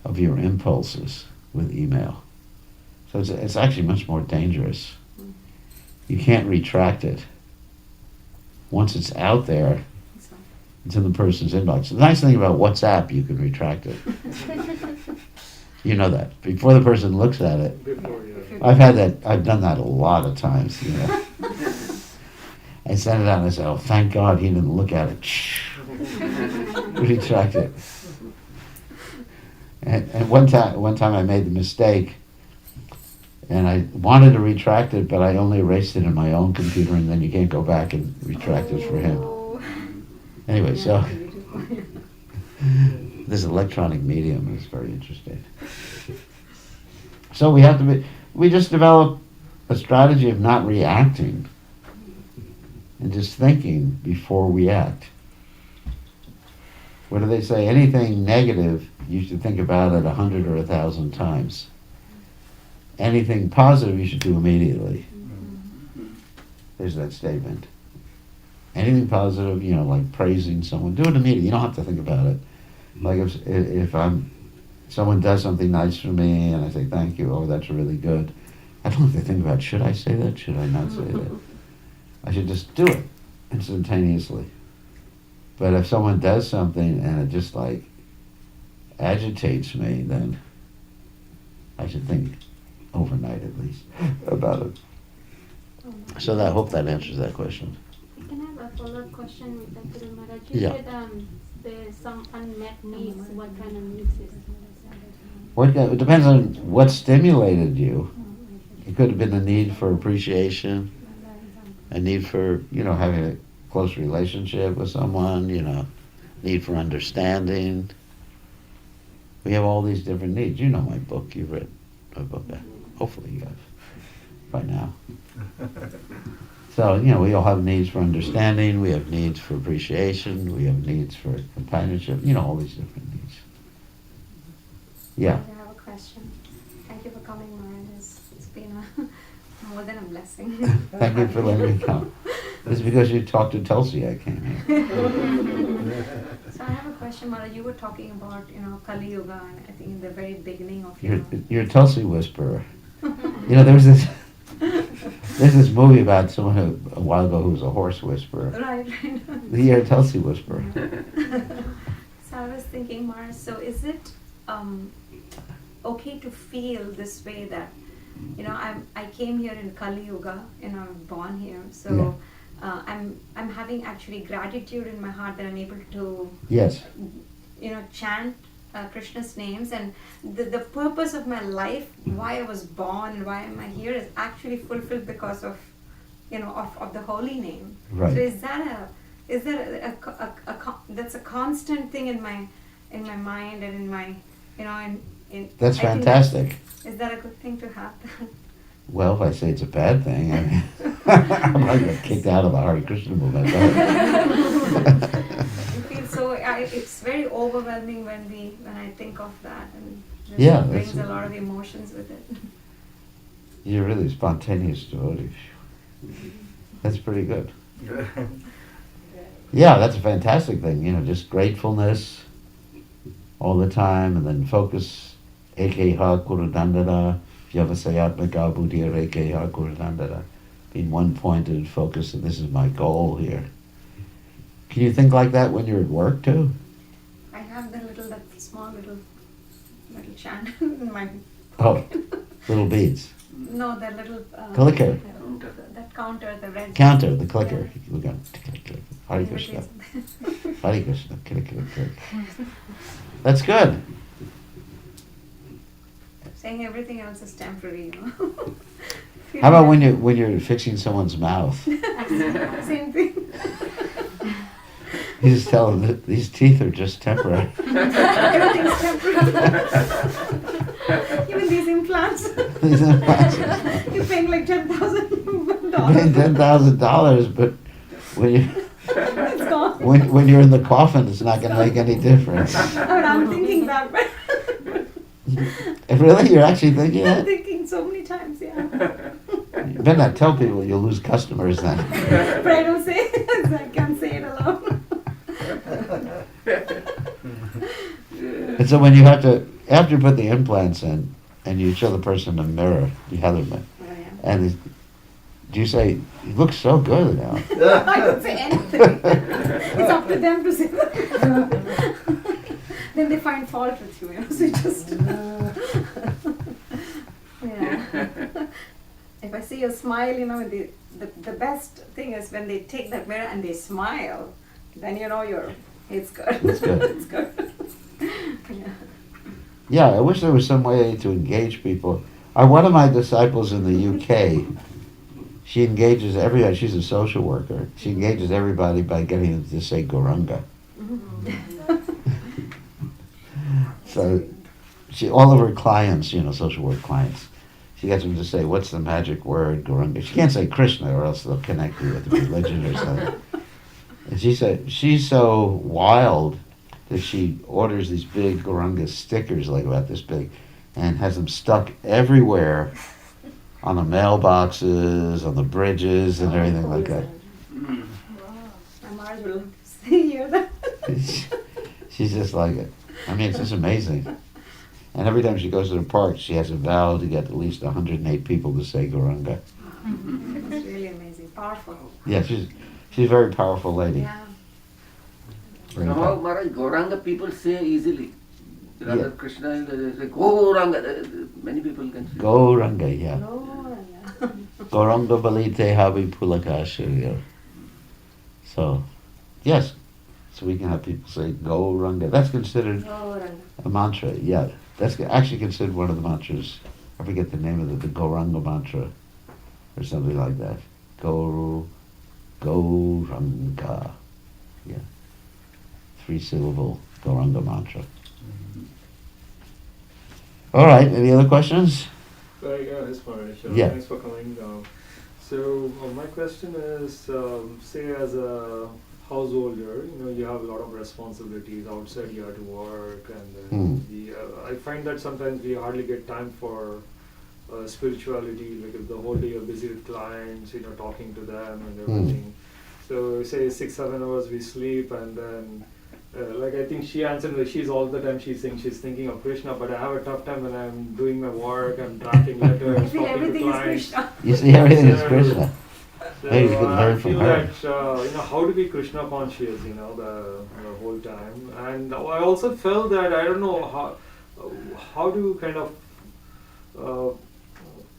of your impulses with email. So it's actually much more dangerous. You can't retract it. Once it's out there, it's in the person's inbox. The nice thing about WhatsApp, you can retract it. You know that. Before the person looks at it. I've done that a lot of times, I send it out and I say, oh, thank God he didn't look at it. Retract it. And one time I made the mistake, and I wanted to retract it, but I only erased it in my own computer, and then you can't go back and retract it for him. Anyway, so this electronic medium is very interesting. So we just develop a strategy of not reacting and just thinking before we act. What do they say? Anything negative, you should think about it 100 or 1,000 times. Anything positive, you should do immediately. There's that statement. Anything positive, like praising someone, do it immediately. You don't have to think about it. Like if someone does something nice for me and I say thank you, oh, that's really good. I don't have to think about, should I say that? Should I not say that? I should just do it instantaneously. But if someone does something and it just like agitates me, then I should think overnight at least about it. So I hope that answers that question. Can I have a follow-up question with that, Guru Maharaj? You Yeah. said there's some unmet needs. What kind of needs is It depends on what stimulated you. It could have been a need for appreciation, a need for, having a close relationship with someone, need for understanding. We have all these different needs. You know my book. You've read my book. Hopefully you have by now. So, we all have needs for understanding. We have needs for appreciation. We have needs for companionship. All these different needs. Yeah. I have a question. Thank you for coming, Maran. It's been more than a blessing. Thank you for letting me come. It's because you talked to Tulsi I came here. So I have a question, Mara. You were talking about, Kali Yuga, and I think in the very beginning of You're a Tulsi whisperer. There's this movie about someone a while ago who was a horse whisperer. Right. You're a Tulsi whisperer. So I was thinking, Mara, so is it okay to feel this way that, I came here in Kali Yuga, I'm born here, so I'm having actually gratitude in my heart that I'm able to, Yes. chant Krishna's names, and the purpose of my life, why I was born and why am I here, is actually fulfilled because of, of the holy name. Right. So is that that's a constant thing in my mind and in my, That's I think fantastic. is that a good thing to have? Well, if I say it's a bad thing, I'm probably get kicked out of the Hare Krishna movement. It's very overwhelming when I think of that, and it brings a lot of emotions with it. You're really a spontaneous devotee. That's pretty good. Yeah, that's a fantastic thing. Just gratefulness all the time, and then focus. Ekeha kurudandara, vyavasayatmaka buddhya ekeha kurudandara. Being one-pointed, focused, and this is my goal here. Can you think like that when you're at work too? I have that small little chant in my Little beads. No, that little Clicker. That counter, the red Counter, the clicker. Yeah. We're going click, click. Hare Krishna. Hare Krishna. Click, click, click. That's good. Saying everything else is temporary, How about when you're fixing someone's mouth? Same thing. You just tell them that these teeth are just temporary. Everything's temporary. Even these implants. These implants. You're paying like $10,000. Paying $10,000, but when you It's gone. when you're in the coffin, it's not going to make any difference. I'm thinking that, but Really, you're actually thinking I'm that? thinking so many times, yeah. You better not tell people, you'll lose customers then. But I don't say it. I can't say it alone. And so when you after you put the implants in, and you show the person a mirror, you have them, Oh, yeah. and do you say, "You look so good now"? I don't say anything. It's up to them to say that. Then they find fault with you, so you just... yeah. If I see a smile, the best thing is when they take that mirror and they smile, then it's good. It's good. It's good. Yeah. Yeah, I wish there was some way to engage people. One of my disciples in the UK, she engages everybody. She's a social worker. She engages everybody by getting them to say Gauranga. So all of her clients, social work clients, she gets them to say, what's the magic word, Gauranga? She can't say Krishna or else they'll connect you with the religion or something. And she said, she's so wild that she orders these big Gauranga stickers, like about this big, and has them stuck everywhere on the mailboxes, on the bridges, and everything like that. Wow. My Mars will hear that. She's just like it. I mean, it's just amazing. And every time she goes to the park, she has a vow to get at least 108 people to say Gauranga. It's really amazing. Powerful. Yeah, she's a very powerful lady. Yeah. Very Somehow, powerful. Maharaj, Gauranga people say easily. Radha Yeah. Krishna, they say Gauranga. Many people can say. Gauranga, yeah. Oh, yeah. Gauranga balite habi pulakashya. So, yes. So we can have people say Gauranga. That's considered Gauranga. a mantra, yeah. That's actually considered one of the mantras. I forget the name of it, the Gauranga mantra or something like that. Gauranga. Yeah. 3-syllable Gauranga mantra. All right, any other questions? Yeah, it's Mahesh. Yeah. Thanks for coming. So my question is, say as a householder, you have a lot of responsibilities outside. You have to work, and then I find that sometimes we hardly get time for spirituality. Like if the whole day you're busy with clients, talking to them and everything. So say 6-7 hours we sleep, and then like I think she answered, like she's all the time she's saying she's thinking of Krishna, but I have a tough time when I'm doing my work, I'm drafting letters, I feel talking to everything is clients. Krishna. You see, everything is So- Krishna. So Maybe you could I learn from feel her. that how to be Krishna conscious, the whole time. And I also felt that I don't know how to kind of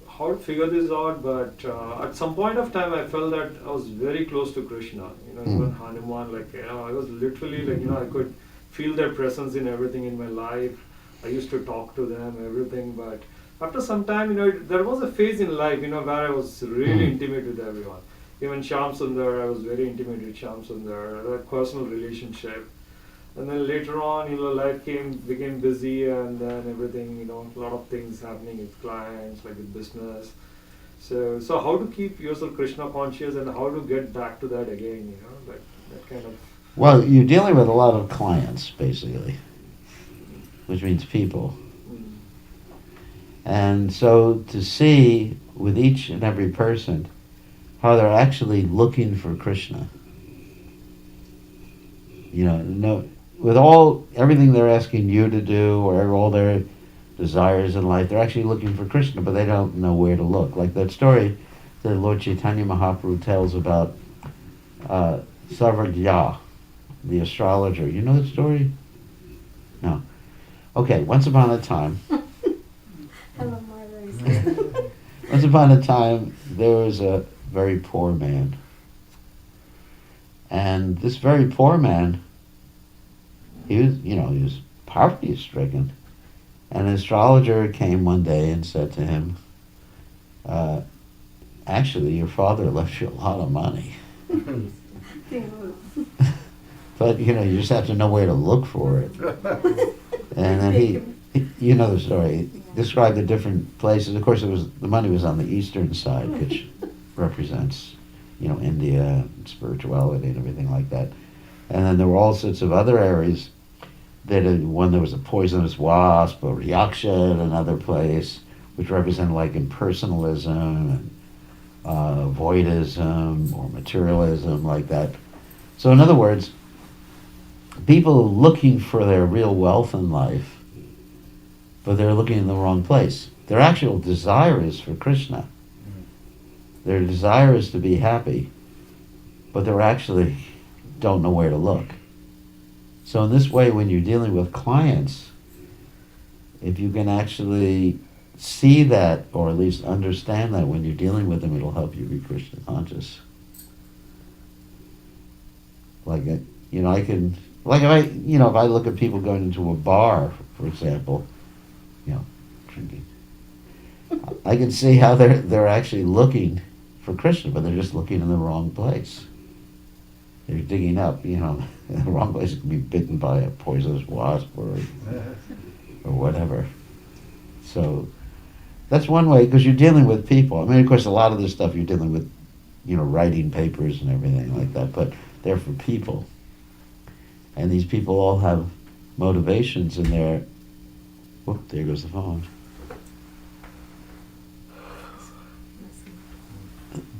how to figure this out, but at some point of time I felt that I was very close to Krishna. Even Hanuman, I was literally I could feel their presence in everything in my life. I used to talk to them, everything, but after some time, there was a phase in life, where I was really intimate with everyone. Even Shyam Sundar, I was very intimate with Shyam Sundar. I had a personal relationship. And then later on, life became busy, and then everything, a lot of things happening with clients, like with business. So how to keep yourself Krishna conscious and how to get back to that again, that kind of. Well, you're dealing with a lot of clients, basically, which means people. And so to see with each and every person how they're actually looking for Krishna. With everything they're asking you to do, or all their desires in life, they're actually looking for Krishna, but they don't know where to look. Like that story that Lord Chaitanya Mahaprabhu tells about Sarvagya, the astrologer. You know the story? No. Okay, once upon a time, Hello, Marla. once upon a time, there was a very poor man. And this very poor man, he was poverty stricken. And an astrologer came one day and said to him, actually, your father left you a lot of money. But, you just have to know where to look for it. And then you know the story, he described the different places. Of course, the money was on the eastern side, which represents, India, and spirituality and everything like that. And then there were all sorts of other areas. One there was a poisonous wasp, or yaksha at another place, which represented like impersonalism and voidism or materialism, like that. So in other words, people looking for their real wealth in life, but they're looking in the wrong place. Their actual desire is for Krishna. Their desire is to be happy, but they actually don't know where to look. So in this way, when you're dealing with clients, if you can actually see that, or at least understand that when you're dealing with them, it'll help you be Krishna conscious. If I look at people going into a bar, for example, drinking, I can see how they're actually looking for Krishna, but they're just looking in the wrong place. They're digging up, in the wrong place. It can be bitten by a poisonous wasp or whatever. So that's one way, because you're dealing with people. I mean, of course, a lot of this stuff you're dealing with, writing papers and everything like that, but they're for people. And these people all have motivations in their... Whoop, there goes the phone.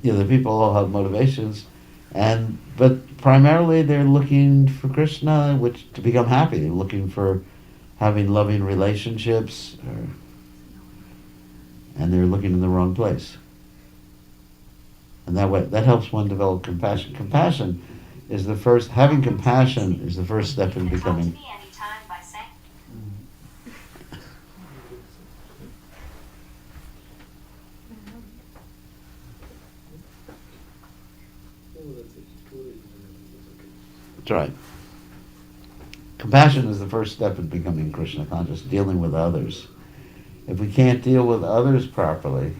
The people all have motivations, but primarily they're looking for Krishna, to become happy. They're looking for having loving relationships, and they're looking in the wrong place. And that helps one develop compassion. Having compassion is the first step in becoming... That's right. Compassion is the first step in becoming Krishna conscious, dealing with others. If we can't deal with others properly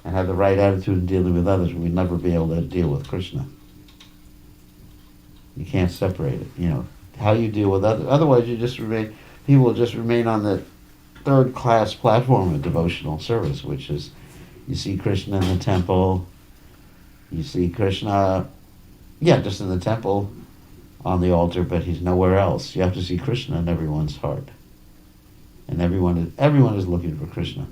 and have the right attitude in dealing with others, we'll never be able to deal with Krishna. You can't separate it, how you deal with that. Otherwise, people will just remain on the third-class platform of devotional service, which is, you see Krishna in the temple, you see Krishna, just in the temple on the altar, but he's nowhere else. You have to see Krishna in everyone's heart. And everyone is looking for Krishna.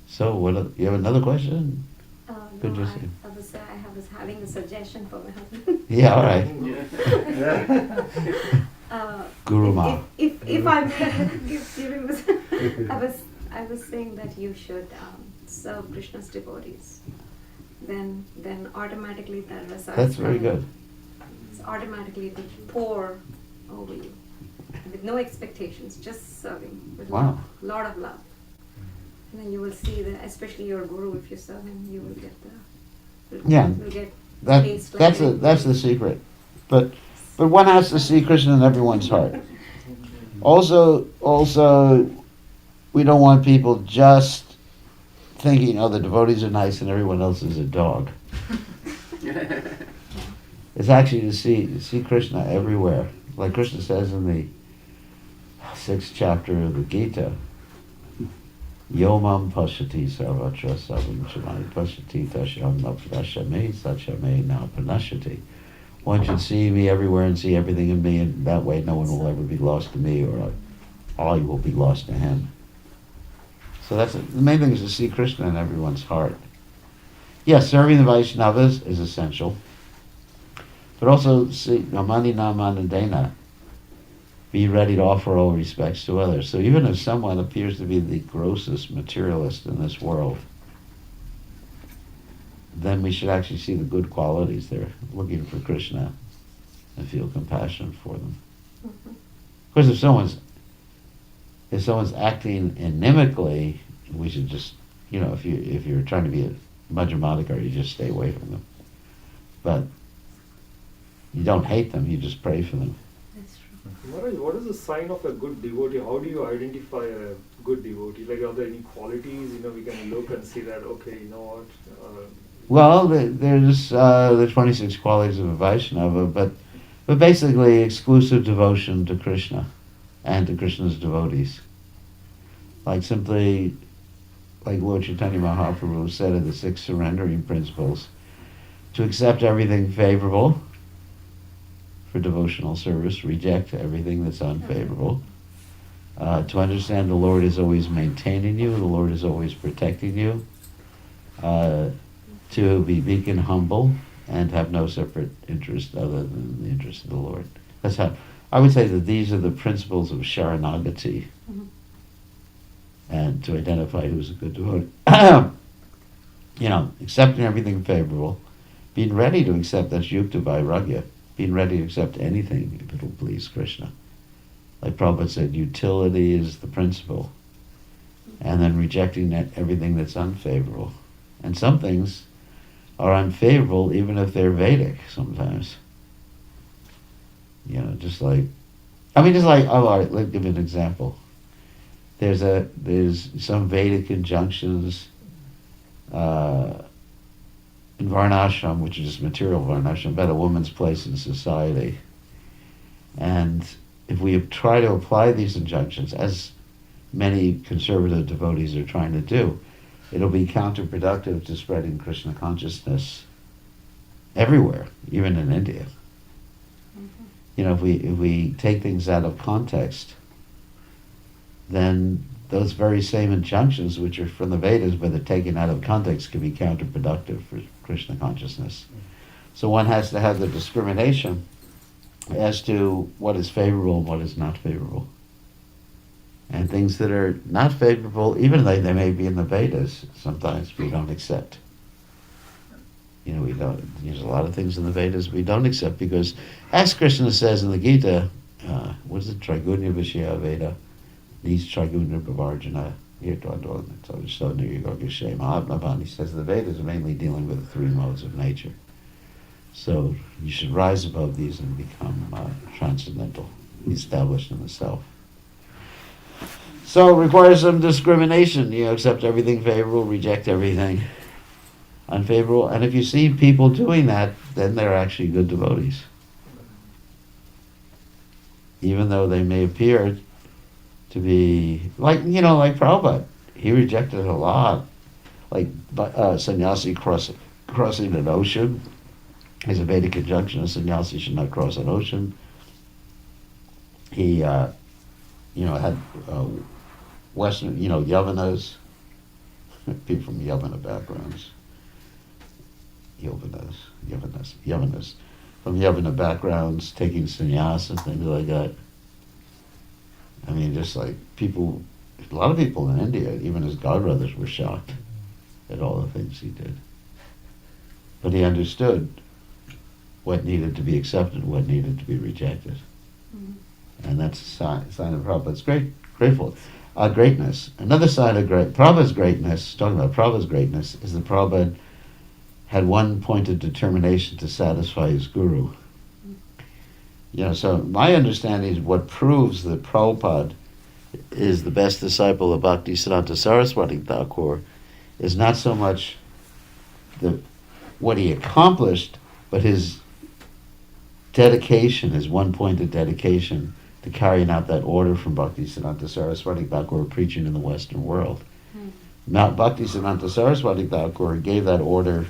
So what? You have another question? Good, No, Jesse. I was having a suggestion for my husband. Yeah, all right. Guru Ma. If I I was saying that you should serve Krishna's devotees. Then automatically that rasa. That's very good. So automatically it will pour over you with no expectations, just serving with Wow. lot of love. And then you will see that, especially your guru, if you serve him, you will get you'll get taste like That's the secret. But one has to see Krishna in everyone's heart. Also, we don't want people just thinking, oh, the devotees are nice and everyone else is a dog. It's actually to see Krishna everywhere. Like Krishna says in the 6th chapter of the Gita, Yomam pashyati sarvatra savanchamani pashyati tashyam na prashame sachame na panashyati. One should see me everywhere and see everything in me, and that way no one will ever be lost to me, or all will be lost to him. So that's the main thing, is to see Krishna in everyone's heart. Yes, serving the Vaishnavas is essential, but also see namani namanadena, be ready to offer all respects to others. So even if someone appears to be the grossest materialist in this world, then we should actually see the good qualities there, looking for Krishna, and feel compassion for them. Of course, if someone's acting inimically, we should just, if you're trying to be a Madhyamadikar, you just stay away from them. But you don't hate them, you just pray for them. That's true. Maharaj, what is the sign of a good devotee? How do you identify a good devotee? Like, are there any qualities, we can look and see that, okay, you know what? Well, there's the 26 qualities of a Vaishnava, but basically exclusive devotion to Krishna and to Krishna's devotees. Like Lord Chaitanya Mahaprabhu said of the 6 surrendering principles, to accept everything favorable for devotional service, reject everything that's unfavorable, to understand the Lord is always maintaining you, the Lord is always protecting you, to be meek and humble, and have no separate interest other than the interest of the Lord. That's how I would say that these are the principles of Sharanagati, and to identify who's a good devotee. Accepting everything favorable, being ready to accept, that's Yukta Vairagya, being ready to accept anything if it'll please Krishna. Like Prabhupada said, utility is the principle, and then rejecting everything that's unfavorable. And some things are unfavorable even if they're Vedic sometimes. Just like, all right, let's give an example. There's some Vedic injunctions in Varnashram, which is just material Varnashram, about a woman's place in society. And if we try to apply these injunctions, as many conservative devotees are trying to do, it'll be counterproductive to spreading Krishna consciousness everywhere, even in India. If we take things out of context, then those very same injunctions, which are from the Vedas, but they're taken out of context, can be counterproductive for Krishna consciousness. So one has to have the discrimination as to what is favorable and what is not favorable. And things that are not favorable, even though they may be in the Vedas, sometimes we don't accept. There's a lot of things in the Vedas we don't accept, because, as Krishna says in the Gita, what is it, Trigunya Vishya Veda, these Trigunya Bhavarjana, he says the Vedas are mainly dealing with the 3 modes of nature. So you should rise above these and become transcendental, established in the self. So it requires some discrimination. Accept everything favorable, reject everything unfavorable. And if you see people doing that, then they're actually good devotees. Even though they may appear to be, like Prabhupada. He rejected a lot. Like sannyasi crossing an ocean. There's a Vedic injunction, a sannyasi should not cross an ocean. He, had Western, Yavanas, people from Yavana backgrounds. Yavanas. From Yavana backgrounds, taking sannyas and things like that. I mean, just like people, a lot of people in India, even his godbrothers, were shocked at all the things he did. But he understood what needed to be accepted, what needed to be rejected. Mm-hmm. And that's a sign of Prabhupada's greatness. Another sign of Prabhupada's greatness, talking about Prabhupada's greatness, is that Prabhupada had one pointed determination to satisfy his guru. So my understanding is what proves that Prabhupada is the best disciple of Bhaktisiddhanta Saraswati Thakur is not so much what he accomplished, but his dedication, his one-pointed dedication to carrying out that order from Bhaktisiddhanta Saraswati Thakur preaching in the Western world. Now, Bhaktisiddhanta Saraswati Thakur gave that order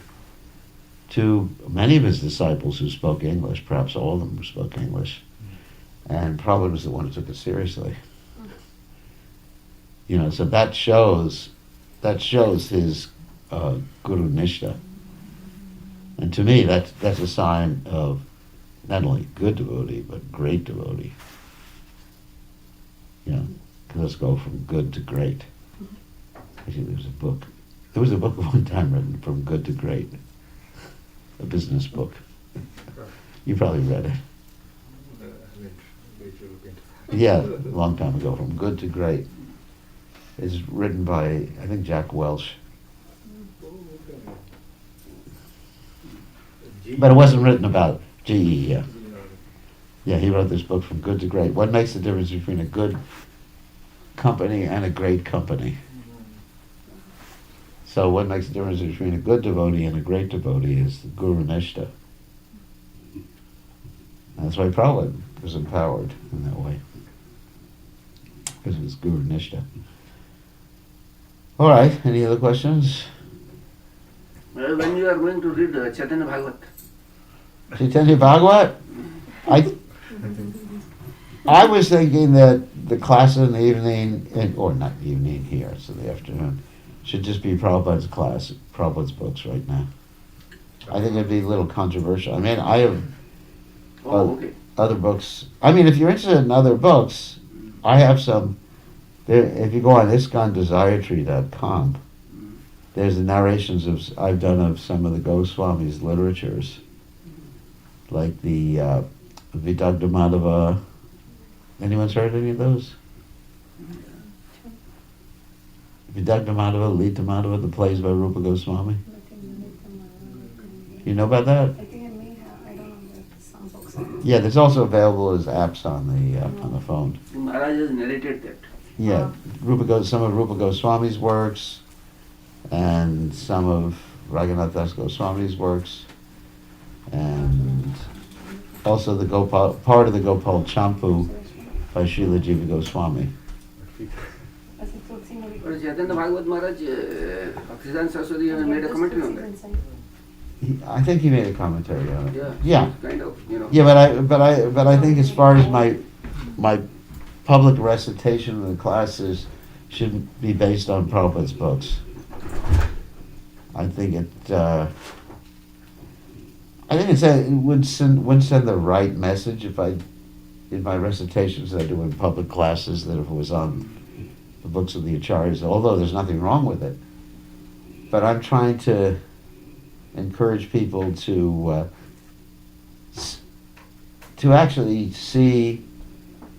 to many of his disciples who spoke English, perhaps all of them who spoke English. And Prabhupada was the one who took it seriously. So that shows his Guru Nishta. And to me, that's a sign of not only good devotee, but great devotee. Let's go from good to great. Actually, there was a book at one time written, From Good to Great. A business book. You probably read it. Yeah, a long time ago, From Good to Great. It's written by, I think, Jack Welch. But it wasn't written about GE, yeah. Yeah, he wrote this book, From Good to Great. What makes the difference between a good company and a great company? So what makes the difference between a good devotee and a great devotee is the Guru Nishta. And that's why Prabhupada was empowered in that way. Because of his Guru Nishta. All right, any other questions? When you are going to read Chaitanya Bhagavat? Chaitanya Bhagavat? I was thinking that the class in the evening, or not evening here, it's in the afternoon, should just be Prabhupada's class, Prabhupada's books right now. I think it'd be a little controversial. I mean, I have other books. I mean, if you're interested in other books, I have some. If you go on ISKCONDesiretree.com, there's the narrations I've done of some of the Goswamis' literatures, like the Vidagdha Madhava. Anyone's heard any of those? Vidagdha Madhava, Lita Madhava, the plays by Rupa Goswami. You know about that? I think I may have. I don't know some books. Yeah, there's also available as apps on the phone. Maharaj has narrated that. Yeah, some of Rupa Goswami's works, and some of Raghunath Das Goswami's works, and also part of the Gopal Champu by Srila Jiva Goswami. But Chaitanya Bhagavat Maharaj, Bhaktisiddhanta Saraswati made a commentary on that. I think he made a commentary on it. Yeah. Kind of, Yeah, but I think as far as my public recitation of the classes should be based on Prabhupada's books. I think it would send the right message if in my recitations that I do in public classes, that if it was on the books of the Acharyas, although there's nothing wrong with it. But I'm trying to encourage people to actually see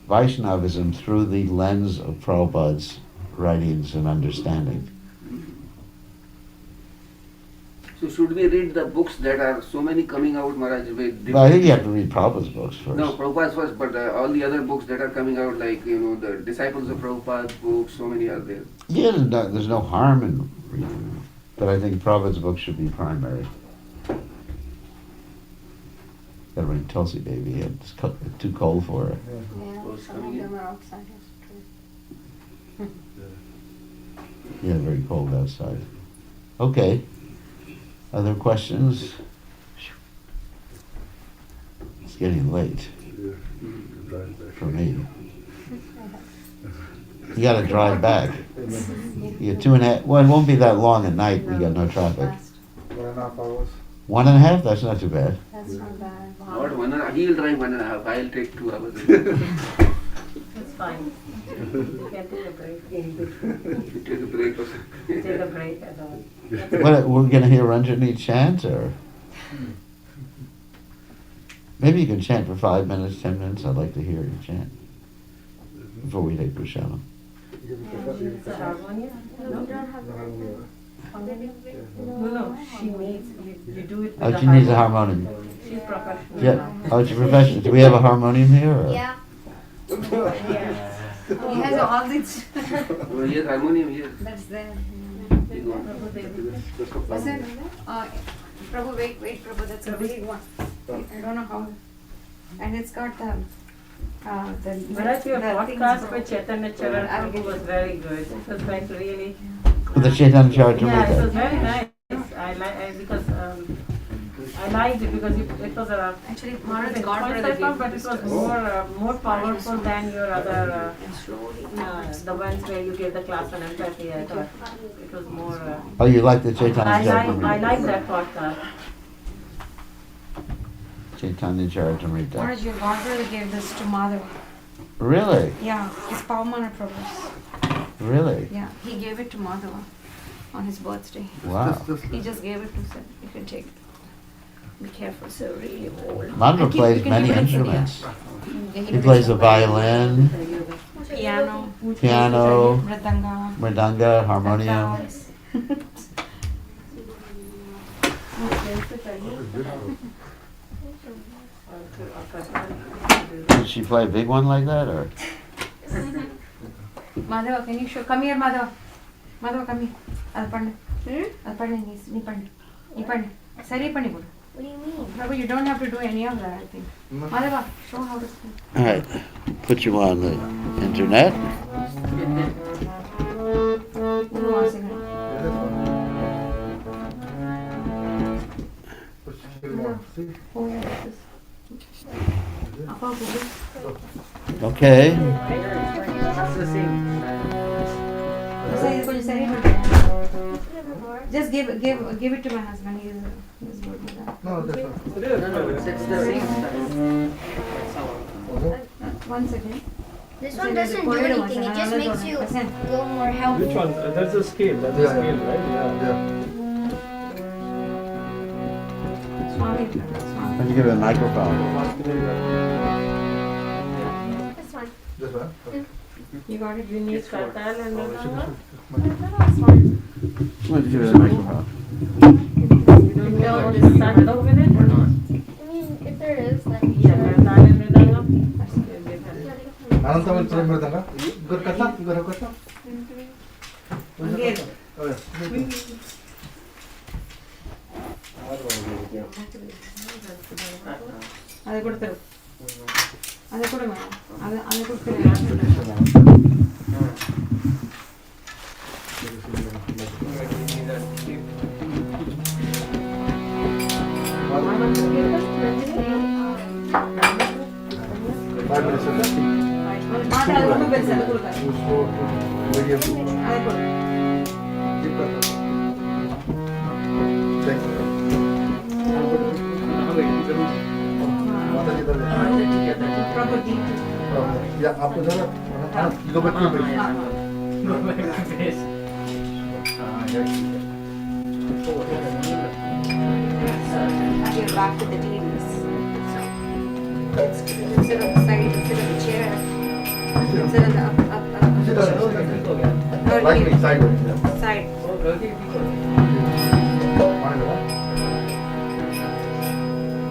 Vaishnavism through the lens of Prabhupada's writings and understanding. So should we read the books that are so many coming out, Maharaj? But I think you have to read Prabhupada's books first. No, Prabhupada's first, but all the other books that are coming out, like, the Disciples of Prabhupada's books, so many are there. Yeah, there's no harm in reading them. But I think Prabhupada's book should be primary. Gotta bring Tulsi baby. It's too cold for her. Yeah, some of them are outside. It's true. Yeah, very cold outside. Okay. Other questions? It's getting late for me. You gotta drive back. You got 2.5. Well, it won't be that long at night. We got no traffic. 1.5 hours. 1.5? That's not too bad. That's not bad. Not 1.5. He'll drive 1.5. I'll take 2 hours. It's fine. You can take a break in between. Take a break or Take a break at all. What, we're gonna hear Ranjani chant, or maybe you can chant for 5 minutes, 10 minutes. I'd like to hear you chant before we take Prashana. It's a harmonium? No, we don't have Harmonium? No, she needs, you do it with Oh, the she needs a harmonium. She's professional Yeah. now. Oh, she's professional. Do we have a harmonium here? Or? Yeah. Yes. He has all these. Oh, yes, harmonium here. That's there. Big one. Listen, Prabhu, wait, Prabhu, that's a big one. I don't know how. And it's got the Whereas your the things podcast broken. with Chaitanya Charan I'll Prabhu give was you- very good. It was like really, The Chaitanya Charitamrita. yeah, it was very nice. I like because I liked it because it was a Actually, it Maharaj was a Godbrother concept, gave but this it was to us. more powerful than your other And slowly. the ones where you gave the class on empathy. I thought it was more. Oh, you like the Chaitanya I Charitamrita? like that podcast. Chaitanya Charitamrita. Maharaj, your Godbrother gave this to Madhava. Really? Yeah, it's Pavamana Prabhu's. Really? Yeah, he gave it to Madhava on his birthday. Wow. He just gave it to said, you can take it. Be careful, so really old. Madhava And keep- plays you can many keep it inside, instruments. Yeah, He plays the violin, piano, piano, mridanga, mridanga, harmonium. guitars. Did she play a big one like that, or? Madhava, can you show? Come here, Madhava. Madhava, come here. I'll panda. I'll panda. Nee panda. Nee panda. Sari pani bodu. What do you mean? Prabhu, you don't have to do any of that, I think. Madhava, show how to sing. All right, put you on the internet. You want to sing it? Oh, yeah, this is. Appa, Gugu. Okay. It's the same. Sari, konja sari pani. Just give it to my husband. He's good with that. No, that's not. No, it's the same style. One second. This one doesn't do anything. It just makes you go more healthy. Which one? That's a scale. That's a Yeah. scale, right? Yeah. Yeah. Swami. Why don't you give her a microphone? This one. This one? Okay. You got it? You need Kartal and Mridanga? Why don't you give her a microphone? You don't know this start off with it or not? I mean, if there is, then Yeah, Kartal and Mridanga. Anantaman play mridanga. Gur kata? Gur kata? Again. Oh, yeah. ಅದು ಕೊಡ್ತಾರೆ ಅದು ಕೊಡು madam ಅದು ಕೊಡ್ತೀನಿ Five minutes, okay? ಮಾತ್ರ ಅದು ಕೊಡು bells ಅದು ಕೊಡ್ತಾರೆ Two, four, medium. ಅದು ಕೊಡು Deep kata. Check. Mata kita lihat. Property Oh, ya, apa salah? You go back to your base. Go back to base. Again, back to the knees. Instead of the side, instead of the chair, instead of the up. Sit down, sit down. Like me, sideways. Yeah. Side. Mana dia?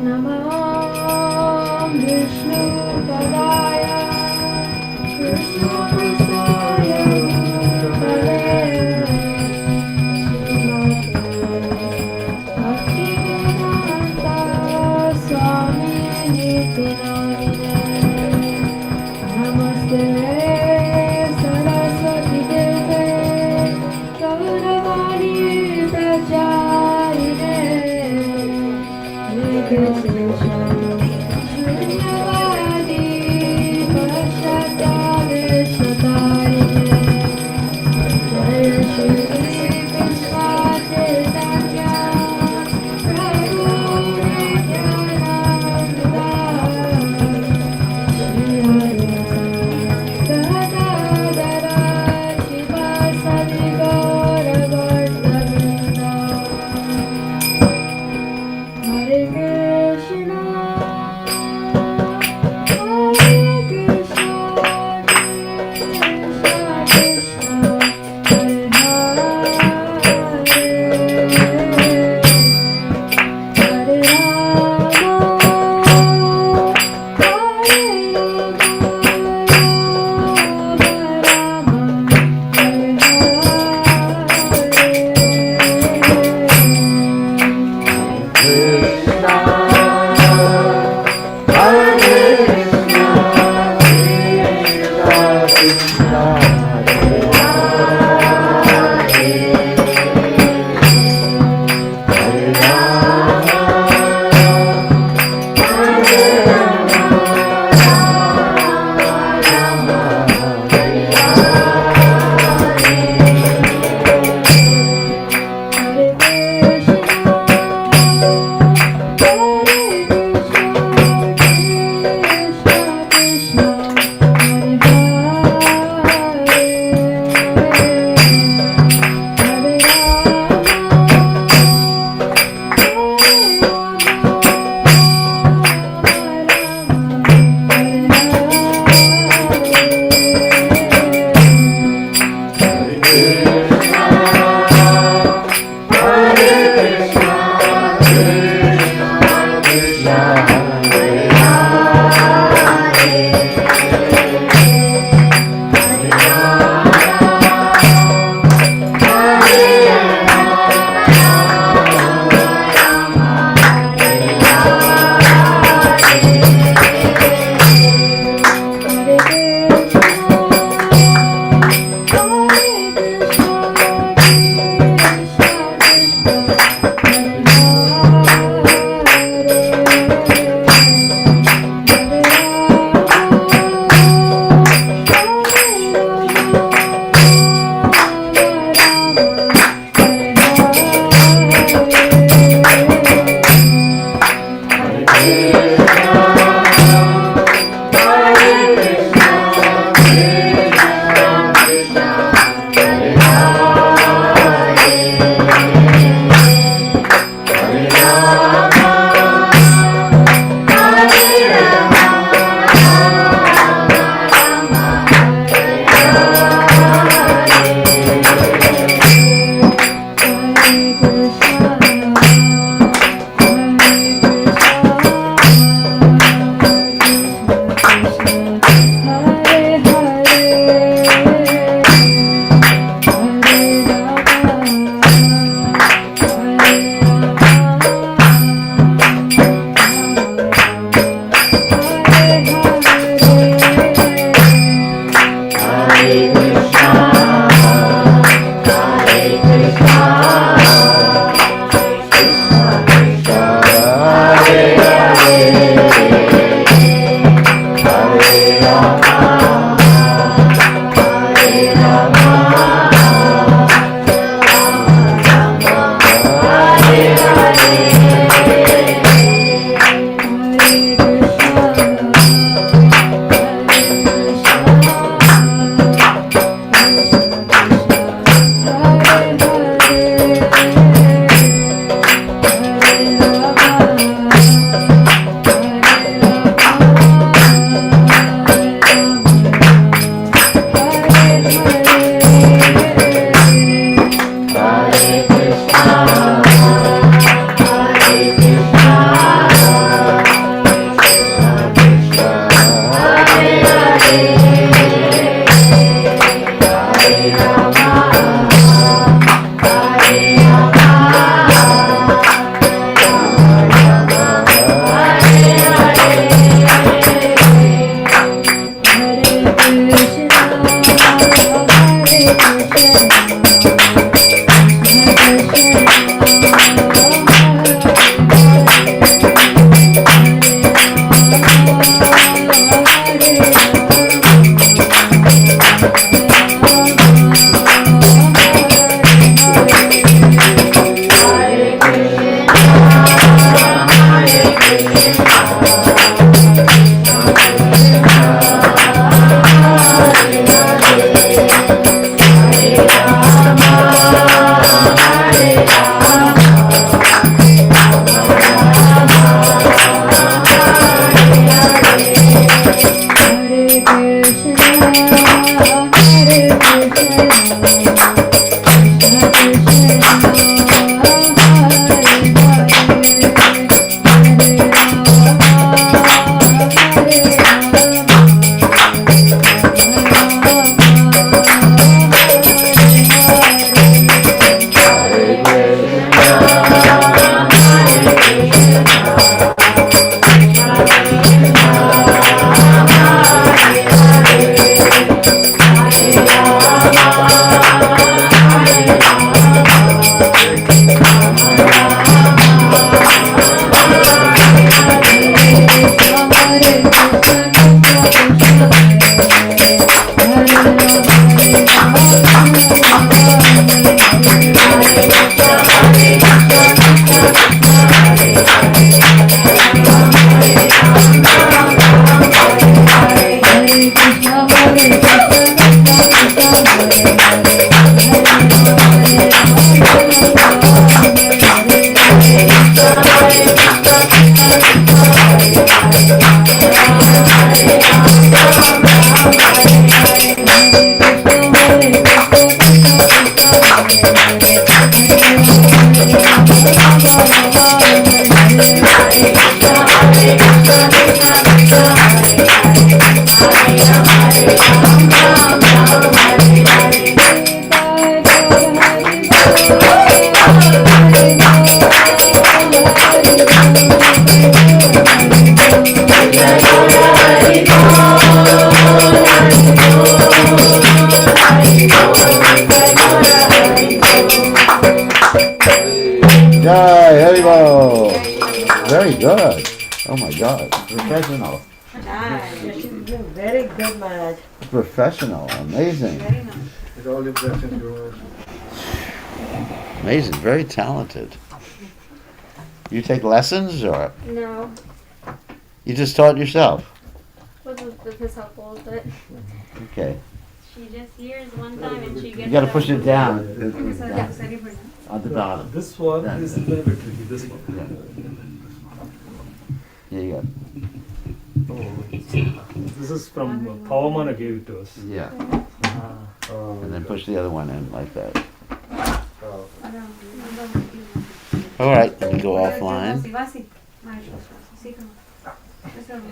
Namo Vishnu Padaya Krishna Krishna Hare Hare Krishna Jai, Haribo. Very good. Oh my God. Professional. Very good, Maharaj. Professional. Amazing. Very nice. With all your blessings, Guru. Amazing. Very talented. You take lessons or No, you just taught yourself? with his helpful, but Okay. she just hears one time and she gets. You got to push it down. Yeah, sorry for that. At the bottom. This one is a little bit tricky. This one. Yeah, you This is from Pavamana gave it to us. got. Yeah. Oh, And then push the other one in like that. oh. All right. Then we go offline. Vasi, Vasi. Maharaj, see, come on. This one.